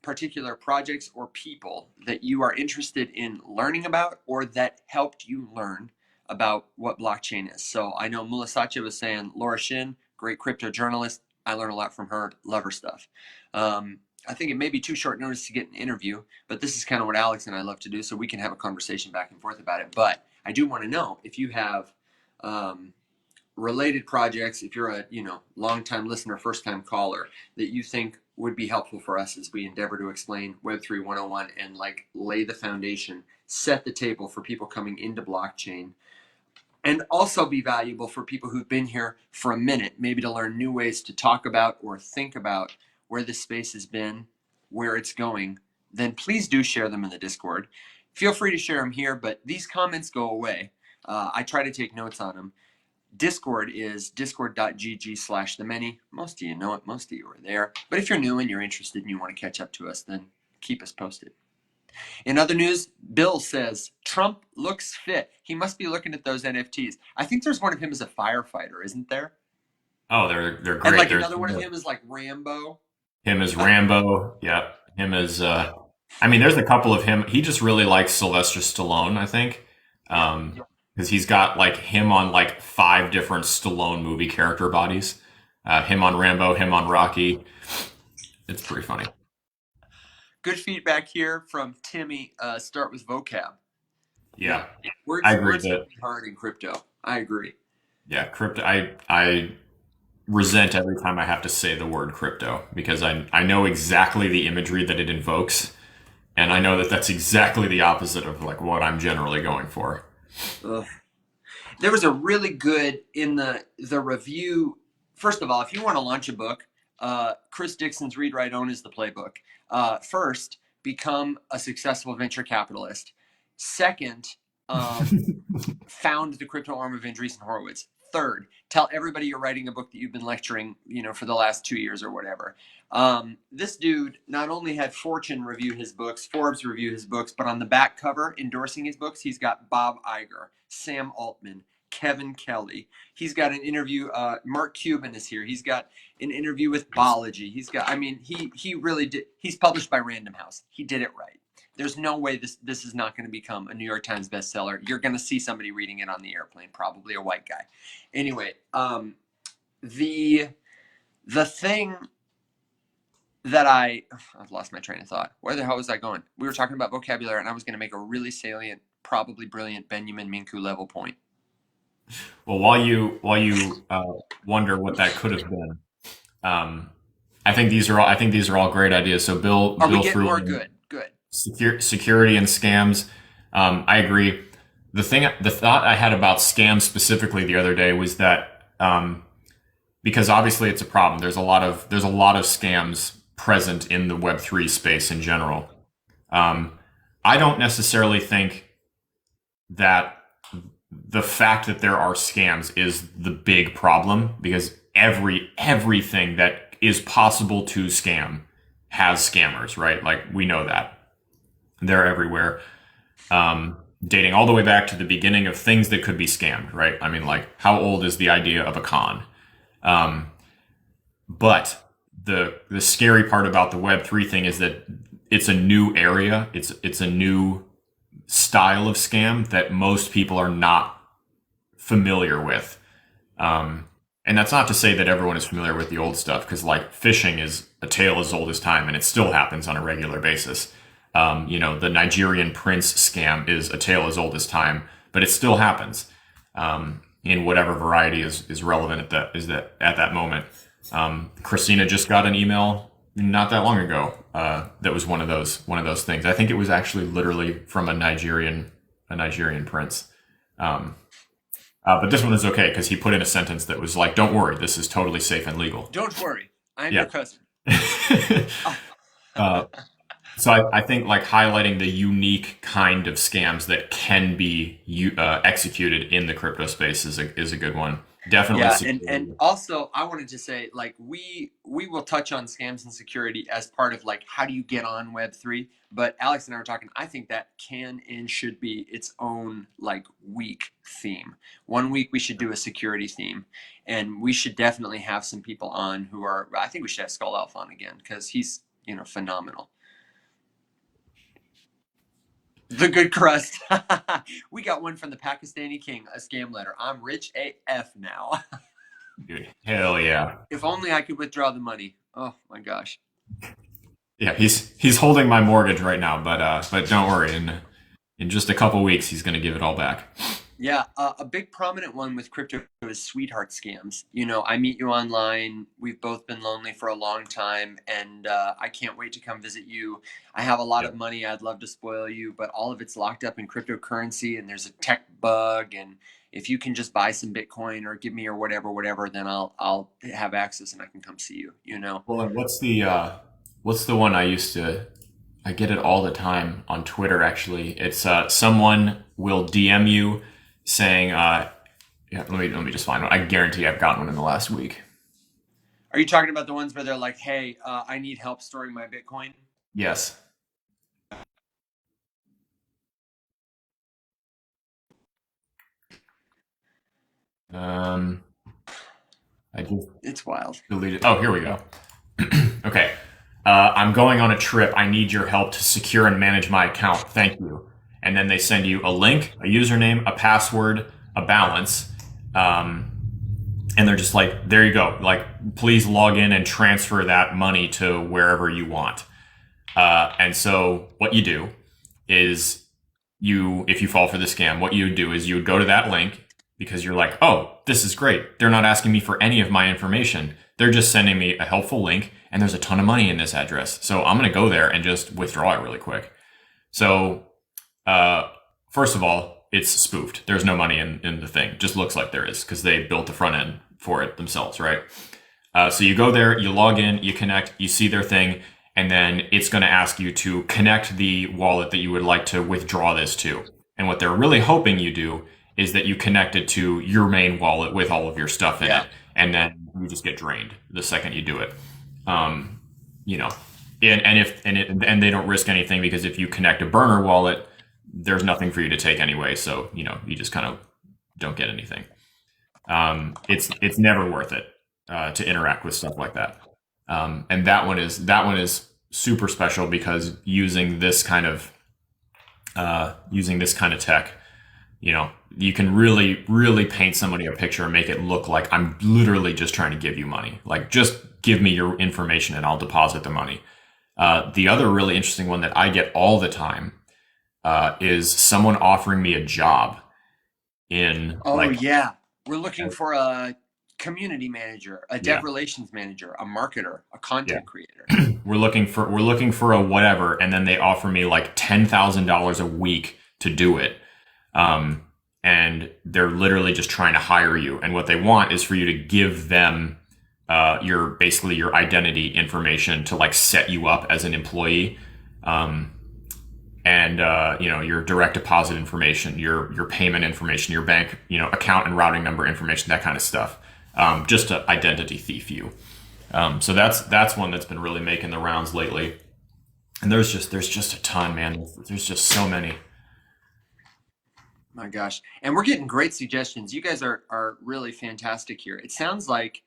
A: particular projects or people that you are interested in learning about or that helped you learn about what blockchain is? So I know Mulasacha was saying Laura Shin, great crypto journalist. I learn a lot from her, love her stuff. I think it may be too short notice to get an interview, but this is kind of what Alex and I love to do, so we can have a conversation back and forth about it. But I do want to know if you have um, related projects, if you're a long-time listener, first-time caller, that you think would be helpful for us as we endeavor to explain Web3 101 and like lay the foundation, set the table for people coming into blockchain, and also be valuable for people who've been here for a minute, maybe to learn new ways to talk about or think about where this space has been, where it's going. Then please do share them in the Discord. Feel free to share them here, but these comments go away. I try to take notes on them. Discord is discord.gg/the many. Most of you know it, most of you are there. But if you're new and you're interested and you want to catch up to us, then keep us posted. In other news, Bill says Trump looks fit. He must be looking at those NFTs. I think there's one of him as a firefighter, isn't there?
B: Oh, they're
A: And
B: great.
A: like
B: There's
A: another one of him is like Rambo.
B: him as Rambo. Yep. Him as I mean, there's a couple of him. He just really likes Sylvester Stallone, I think. Because he's got like him on like 5 different Stallone movie character bodies. Him on Rambo, him on Rocky. It's pretty funny.
A: Good feedback here from Timmy. Start with vocab.
B: Yeah.
A: Words,
B: I agree
A: words can
B: that
A: be hard in crypto. I agree.
B: yeah, crypto I resent every time I have to say the word crypto because I know exactly the imagery that it invokes and I know that that's exactly the opposite of like what I'm generally going for.
A: Ugh. There was a really good in the review. First of all, if you want to launch a book, Chris Dixon's Read Write Own is the playbook. First, become a successful venture capitalist. Second, found the crypto arm of Andreessen Horowitz. Third, tell everybody you're writing a book that you've been lecturing, for the last 2 years or whatever. This dude not only had Fortune review his books, Forbes review his books, but on the back cover endorsing his books, he's got Bob Iger, Sam Altman, Kevin Kelly. He's got an interview. Mark Cuban is here. He's got an interview with Balaji. He's got. I mean, he really did. He's published by Random House. He did it right. There's no way this is not going to become a New York Times bestseller. You're going to see somebody reading it on the airplane, probably a white guy. Anyway, the thing that I've lost my train of thought. Where the hell was I going? We were talking about vocabulary, and I was going to make a really salient, probably brilliant Benjamin Minku level point.
B: Well, while you wonder what that could have been, I think these are all great ideas. So
A: Are we
B: Bill
A: getting
B: threw
A: more
B: in
A: good? Good.
B: security and scams. I agree. The thought I had about scams specifically the other day was that because obviously it's a problem. There's a lot of scams present in the Web3 space in general. I don't necessarily think that the fact that there are scams is the big problem because everything that is possible to scam has scammers, right? Like we know that they're everywhere. Dating all the way back to the beginning of things that could be scammed, right? I mean, like how old is the idea of a con? But the scary part about the Web3 thing is that it's a new area. It's a new style of scam that most people are not familiar with. And that's not to say that everyone is familiar with the old stuff, because like phishing is a tale as old as time, and it still happens on a regular basis. The Nigerian prince scam is a tale as old as time, but it still happens in whatever variety is relevant at that moment. Christina just got an email not that long ago that was one of those things. I think it was actually literally from a Nigerian prince. But this one is okay because he put in a sentence that was like, "Don't worry, this is totally safe and legal."
A: Don't worry, I'm your cousin.
B: So I think like highlighting the unique kind of scams that can be executed in the crypto space is a good one. Definitely.
A: Yeah, and also I wanted to say like we will touch on scams and security as part of like how do you get on Web3. But Alex and I were talking. I think that can and should be its own like week theme. One week we should do a security theme, and we should definitely have some people on who are. I think we should have Skull Alpha on again because he's phenomenal. The good crust. We got one from the Pakistani king, a scam letter. I'm rich AF now.
B: Dude, hell yeah.
A: If only I could withdraw the money. Oh my gosh.
B: Yeah, he's holding my mortgage right now, but don't worry. In just a couple weeks, he's going to give it all back.
A: Yeah, a big prominent one with crypto is sweetheart scams. You know, I meet you online. We've both been lonely for a long time, and I can't wait to come visit you. I have a lot of
B: Yep.
A: money. I'd love to spoil you, but all of it's locked up in cryptocurrency, and there's a tech bug. And if you can just buy some Bitcoin or give me or whatever, then I'll have access and I can come see you. You know.
B: Well, and what's the one I used to? I get it all the time on Twitter. Actually, it's someone will DM you saying, yeah, let me just find one. I guarantee I've gotten one in the last week.
A: Are you talking about the ones where they're like, "Hey, I need help storing my Bitcoin"?
B: Yes. Um, I just
A: It's wild.
B: deleted. Oh, here we go. Okay. I'm going on a trip. I need your help to secure and manage my account. Thank you. And then they send you a link, a username, a password, a balance. Um, and they're just like, there you go. Like, please log in and transfer that money to wherever you want. And so what you do is if you fall for the scam, what you would do is you would go to that link because you're like, oh, this is great. They're not asking me for any of my information. They're just sending me a helpful link and there's a ton of money in this address. So I'm going to go there and just withdraw it really quick. So, uh, first of all, it's spoofed. There's no money in the thing. It just looks like there is because they built the front end for it themselves, right? So you go there, you log in, you connect, you see their thing, and then it's going to ask you to connect the wallet that you would like to withdraw this to. And what they're really hoping you do is that you connect it to your main wallet with all of your stuff in
A: Yeah.
B: it, and then you just get drained the second you do it. Um, you know, and they don't risk anything because if you connect a burner wallet, there's nothing for you to take anyway. So you just kind of don't get anything. It's never worth it to interact with stuff like that. And that one is super special because using this kind of tech, you can really really paint somebody a picture and make it look like I'm literally just trying to give you money. Like just give me your information and I'll deposit the money. The other really interesting one that I get all the time is someone offering me a job in
A: Oh
B: like
A: yeah, we're looking for a community manager, a
B: yeah
A: dev relations manager, a marketer, a
B: yeah
A: content creator.
B: we're looking for a whatever, and then they offer me like $10,000 a week to do it. Um, and they're literally just trying to hire you, and what they want is for you to give them your identity information to like set you up as an employee. Um, and your direct deposit information, your payment information, your bank account and routing number information, that kind of stuff, just to identity thief you. So that's one that's been really making the rounds lately. And there's just a ton, man. There's just so many.
A: My gosh. And we're getting great suggestions. You guys are really fantastic here. It sounds like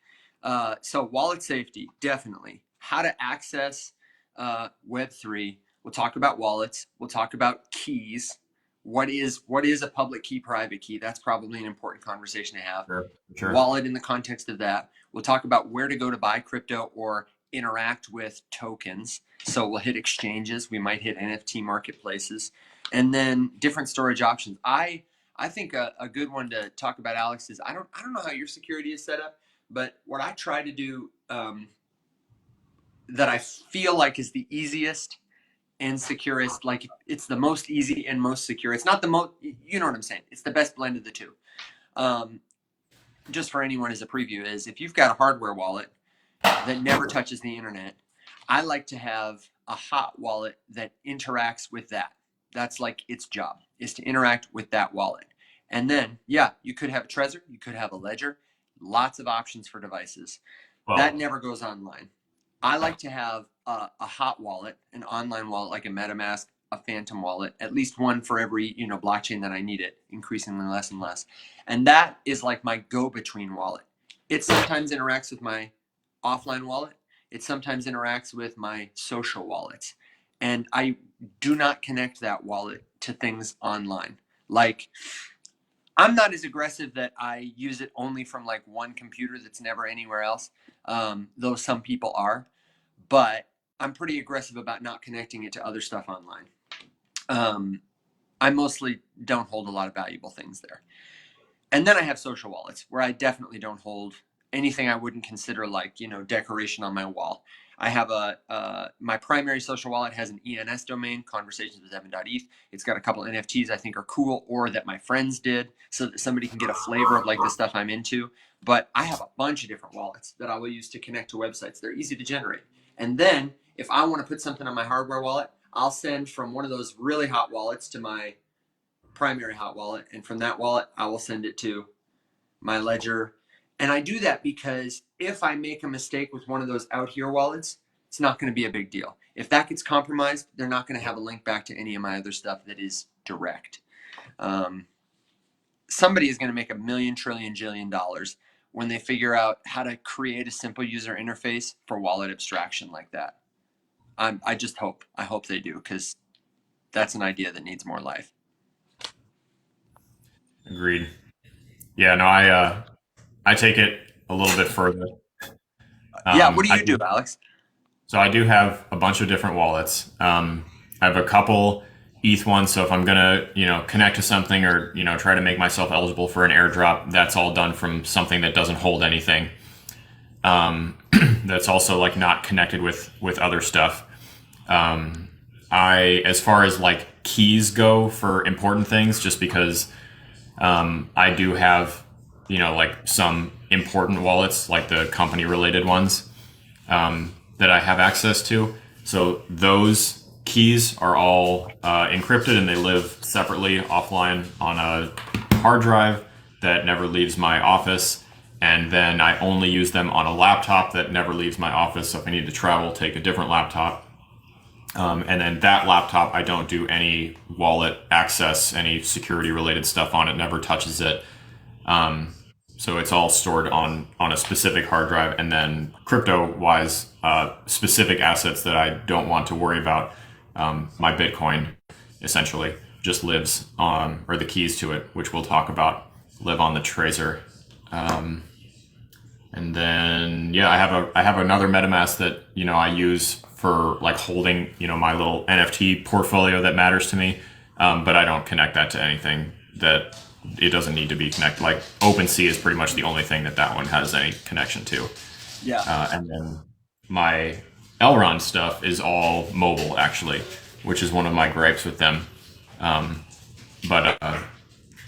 A: so wallet safety, definitely. How to access Web3. We'll talk about wallets. We'll talk about keys. What is a public key, private key? That's probably an important conversation to have.
B: Sure, sure.
A: Wallet in the context of that. We'll talk about where to go to buy crypto or interact with tokens. So we'll hit exchanges. We might hit NFT marketplaces, and then different storage options. I think a good one to talk about, Alex, is I don't know how your security is set up, but what I try to do that I feel like is the easiest and securest, like it's the most easy and most secure. It's not the most, you know what I'm saying? It's the best blend of the two. Um, just for anyone as a preview, is if you've got a hardware wallet that never touches the internet, I like to have a hot wallet that interacts with that. That's like its job, is to interact with that wallet. And then, yeah, you could have a Trezor, you could have a Ledger, lots of options for devices. That
B: Well,
A: never goes online. I like to have a hot wallet, an online wallet like a MetaMask, a Phantom wallet, at least one for every blockchain that I need it, increasingly less and less. And that is like my go-between wallet. It sometimes interacts with my offline wallet. It sometimes interacts with my social wallets. And I do not connect that wallet to things online. Like, I'm not as aggressive that I use it only from like one computer that's never anywhere else, though some people are. But I'm pretty aggressive about not connecting it to other stuff online. Um, I mostly don't hold a lot of valuable things there. And then I have social wallets where I definitely don't hold anything I wouldn't consider like, decoration on my wall. I have my primary social wallet has an ENS domain, conversations with Devine.eth. It's got a couple NFTs I think are cool or that my friends did so that somebody can get a flavor of like the stuff I'm into. But I have a bunch of different wallets that I will use to connect to websites. They're easy to generate. And then if I want to put something on my hardware wallet, I'll send from one of those really hot wallets to my primary hot wallet, and from that wallet I will send it to my ledger. And I do that because if I make a mistake with one of those out here wallets, it's not going to be a big deal. If that gets compromised, they're not going to have a link back to any of my other stuff that is direct. Somebody is going to make $1,000,000,000,000,000,000,000,000 when they figure out how to create a simple user interface for wallet abstraction like that. I just hope. I hope they do, because that's an idea that needs more life.
B: Agreed. Yeah, no, I take it a little bit further.
A: Yeah, what do
B: I
A: you do, Alex?
B: So I do have a bunch of different wallets. I have a couple ETH ones. So if I'm gonna, connect to something or try to make myself eligible for an airdrop, that's all done from something that doesn't hold anything. That's also like not connected with other stuff. As far as like keys go for important things, just because I do have, like some important wallets, like the company related ones. That I have access to. So those keys are all encrypted and they live separately offline on a hard drive that never leaves my office. And then I only use them on a laptop that never leaves my office. So if I need to travel, take a different laptop. And then that laptop, I don't do any wallet access, any security related stuff on it, never touches it. So it's all stored on a specific hard drive, and then crypto-wise, specific assets that I don't want to worry about. My Bitcoin essentially just lives on, or the keys to it, which we'll talk about, live on the Tracer. And then I have another MetaMask that I use for like holding my little NFT portfolio that matters to me, but I don't connect that to anything that it doesn't need to be connected. Like OpenSea is pretty much the only thing that one has any connection to.
A: Yeah.
B: And then my Elrond stuff is all mobile, actually, which is one of my gripes with them. But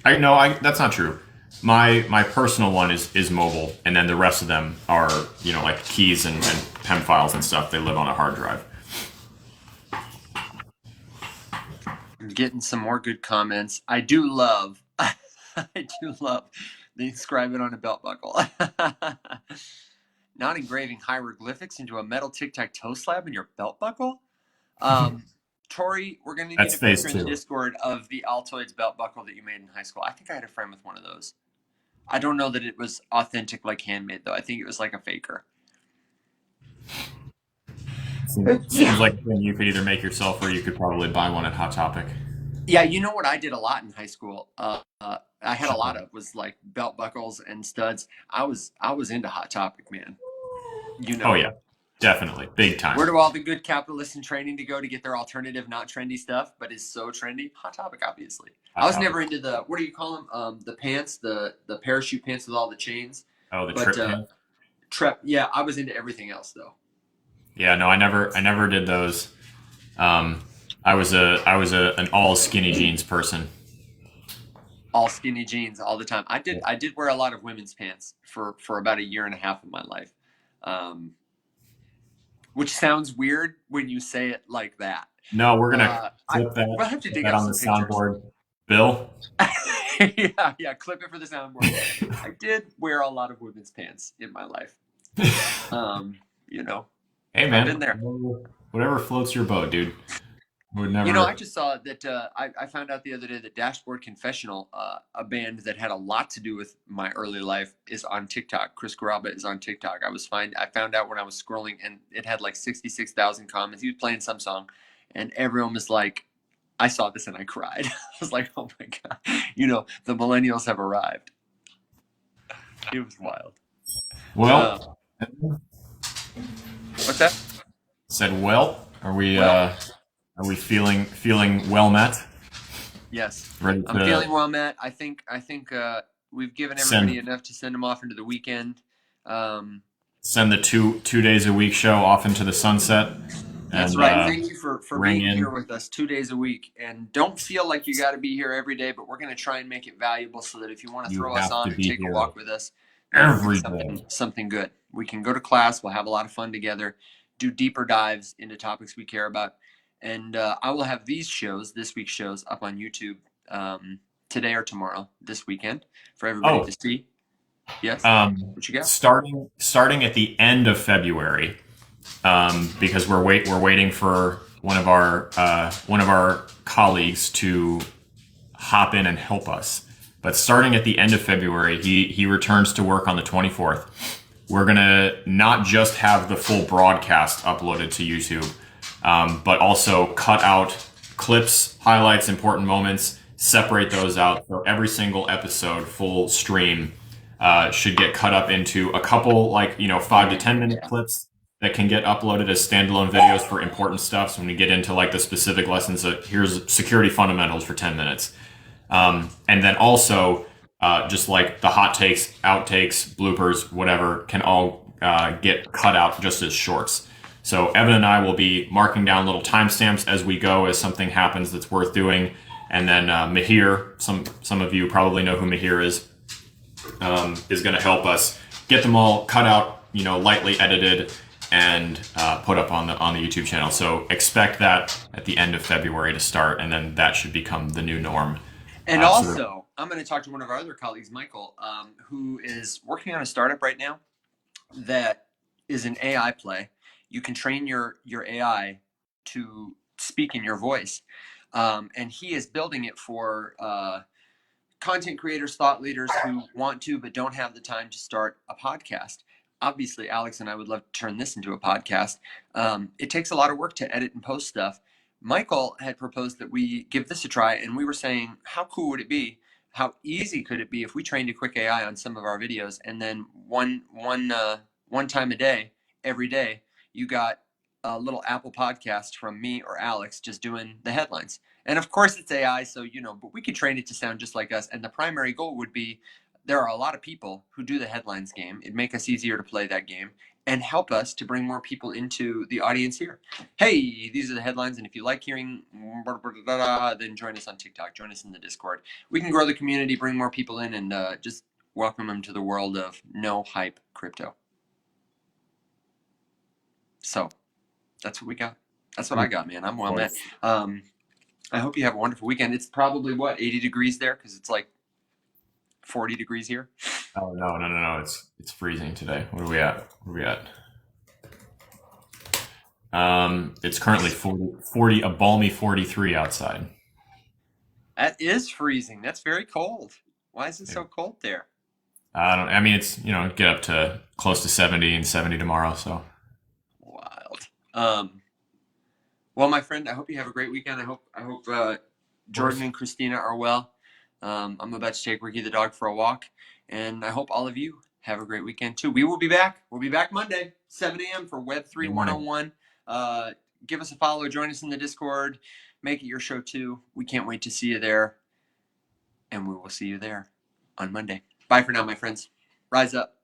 B: that's not true. My personal one is mobile, and then the rest of them are like keys and PEM files and stuff. They live on a hard drive.
A: I'm getting some more good comments. I do love they inscribe it on a belt buckle. Not engraving hieroglyphics into a metal tic-tac-toe slab in your belt buckle. Tori, we're going to need
B: That's
A: a
B: phase
A: picture in the
B: two.
A: Discord of the Altoids belt buckle that you made in high school. I think I had a friend with one of those. I don't know that it was authentic, like handmade, though. I think it was like a faker.
B: Seems like a thing you could either make yourself or you could probably buy one at Hot Topic.
A: Yeah, you know what I did a lot in high school? I had a lot of was like belt buckles and studs. I was into Hot Topic, man.
B: Oh yeah, definitely, big time.
A: Where do all the good capitalists in training to go to get their alternative, not trendy stuff, but is so trendy? Hot Topic, obviously. I was never into the, what do you call them? The pants, the parachute pants with all the chains.
B: Oh, the trip pants.
A: Yeah, I was into everything else though.
B: Yeah, no, I never did those. I was an all skinny jeans person.
A: All skinny jeans all the time. I did wear a lot of women's pants for about a year and a half of my life, which sounds weird when you say it like that.
B: No, we're gonna clip that.
A: We'll have to dig
B: that
A: out
B: on the
A: some pictures.
B: soundboard. Bill.
A: yeah, clip it for the soundboard. I did wear a lot of women's pants in my life.
B: Hey man,
A: I've been there.
B: Whatever floats your boat, dude. Would never.
A: I just saw that. I found out the other day that Dashboard Confessional, a band that had a lot to do with my early life, is on TikTok. Chris Garaba is on TikTok. I found out when I was scrolling, and it had like 66,000 comments. He was playing some song, and everyone was like, "I saw this and I cried." I was like, "Oh my god!" The millennials have arrived. It was wild.
B: Well,
A: what's that?
B: Said, well,
A: Well,
B: are we feeling well met?
A: yes,
B: Ready
A: I'm
B: to
A: feeling well, Matt. I think we've given everybody
B: send
A: enough to send them off into the weekend. Um,
B: send the two days a week show off into the sunset
A: That's
B: and
A: right. Thank you for
B: ring
A: being here
B: in.
A: with us 2 days a week. And don't feel like you got to be here every day, but we're going to try and make it valuable so that if you want to
B: You
A: throw us
B: have
A: on
B: to
A: or
B: be
A: take a
B: here
A: walk with us, it'll be
B: every day.
A: something good. We can go to class. We'll have a lot of fun together, do deeper dives into topics we care about. And I will have these shows, this week's shows, up on YouTube today or tomorrow, this weekend, for everybody to
B: Oh,
A: see. Yes? What you got?
B: starting at the end of February, because we're waiting for one of our colleagues to hop in and help us. But starting at the end of February, he returns to work on the 24th. We're gonna not just have the full broadcast uploaded to YouTube, but also cut out clips, highlights, important moments, separate those out. So every single episode, full stream, should get cut up into a couple, like, 5 to 10 minute
A: Yeah.
B: clips that can get uploaded as standalone videos for important stuff. So when we get into like the specific lessons, here's security fundamentals for 10 minutes. And then also, just like the hot takes, outtakes, bloopers, whatever, can all get cut out just as shorts. So Evan and I will be marking down little timestamps as we go, as something happens that's worth doing. And then Mihir, some of you probably know who Mihir is going to help us get them all cut out, lightly edited, and put up on the YouTube channel. So expect that at the end of February to start, and then that should become the new norm.
A: And
B: So
A: also, I'm going to talk to one of our other colleagues, Michael, who is working on a startup right now that is an AI play. You can train your AI to speak in your voice, and he is building it for content creators, thought leaders who want to but don't have the time to start a podcast. Obviously, Alex and I would love to turn this into a podcast. It takes a lot of work to edit and post stuff. Michael had proposed that we give this a try, and we were saying, how cool would it be? How easy could it be if we trained a quick AI on some of our videos, and then one time a day, every day, you got a little Apple podcast from me or Alex just doing the headlines. And of course, it's AI, so but we could train it to sound just like us. And the primary goal would be there are a lot of people who do the headlines game. It'd make us easier to play that game and help us to bring more people into the audience here. Hey, these are the headlines, and if you like hearing, then join us on TikTok, join us in the Discord. We can grow the community, bring more people in, and just welcome them to the world of no hype crypto. So that's what we got. That's what I got, man. I'm well met. I hope you have a wonderful weekend. It's probably 80 degrees there because it's like 40 degrees here.
B: Oh, no! It's freezing today. What are we at? It's currently 40, a balmy 43 outside.
A: That is freezing. That's very cold. Why is it so cold there?
B: I mean, it's, get up to close to 70 and 70 tomorrow. So
A: Wild. Well, my friend, I hope you have a great weekend. I hope Jordan and Christina are well. I'm about to take Ricky the dog for a walk, and I hope all of you have a great weekend too. We will be back. We'll be back Monday, 7 a.m. for Web3 101. Give us a follow. Join us in the Discord. Make it your show too. We can't wait to see you there, and we will see you there on Monday. Bye for now, my friends. Rise up.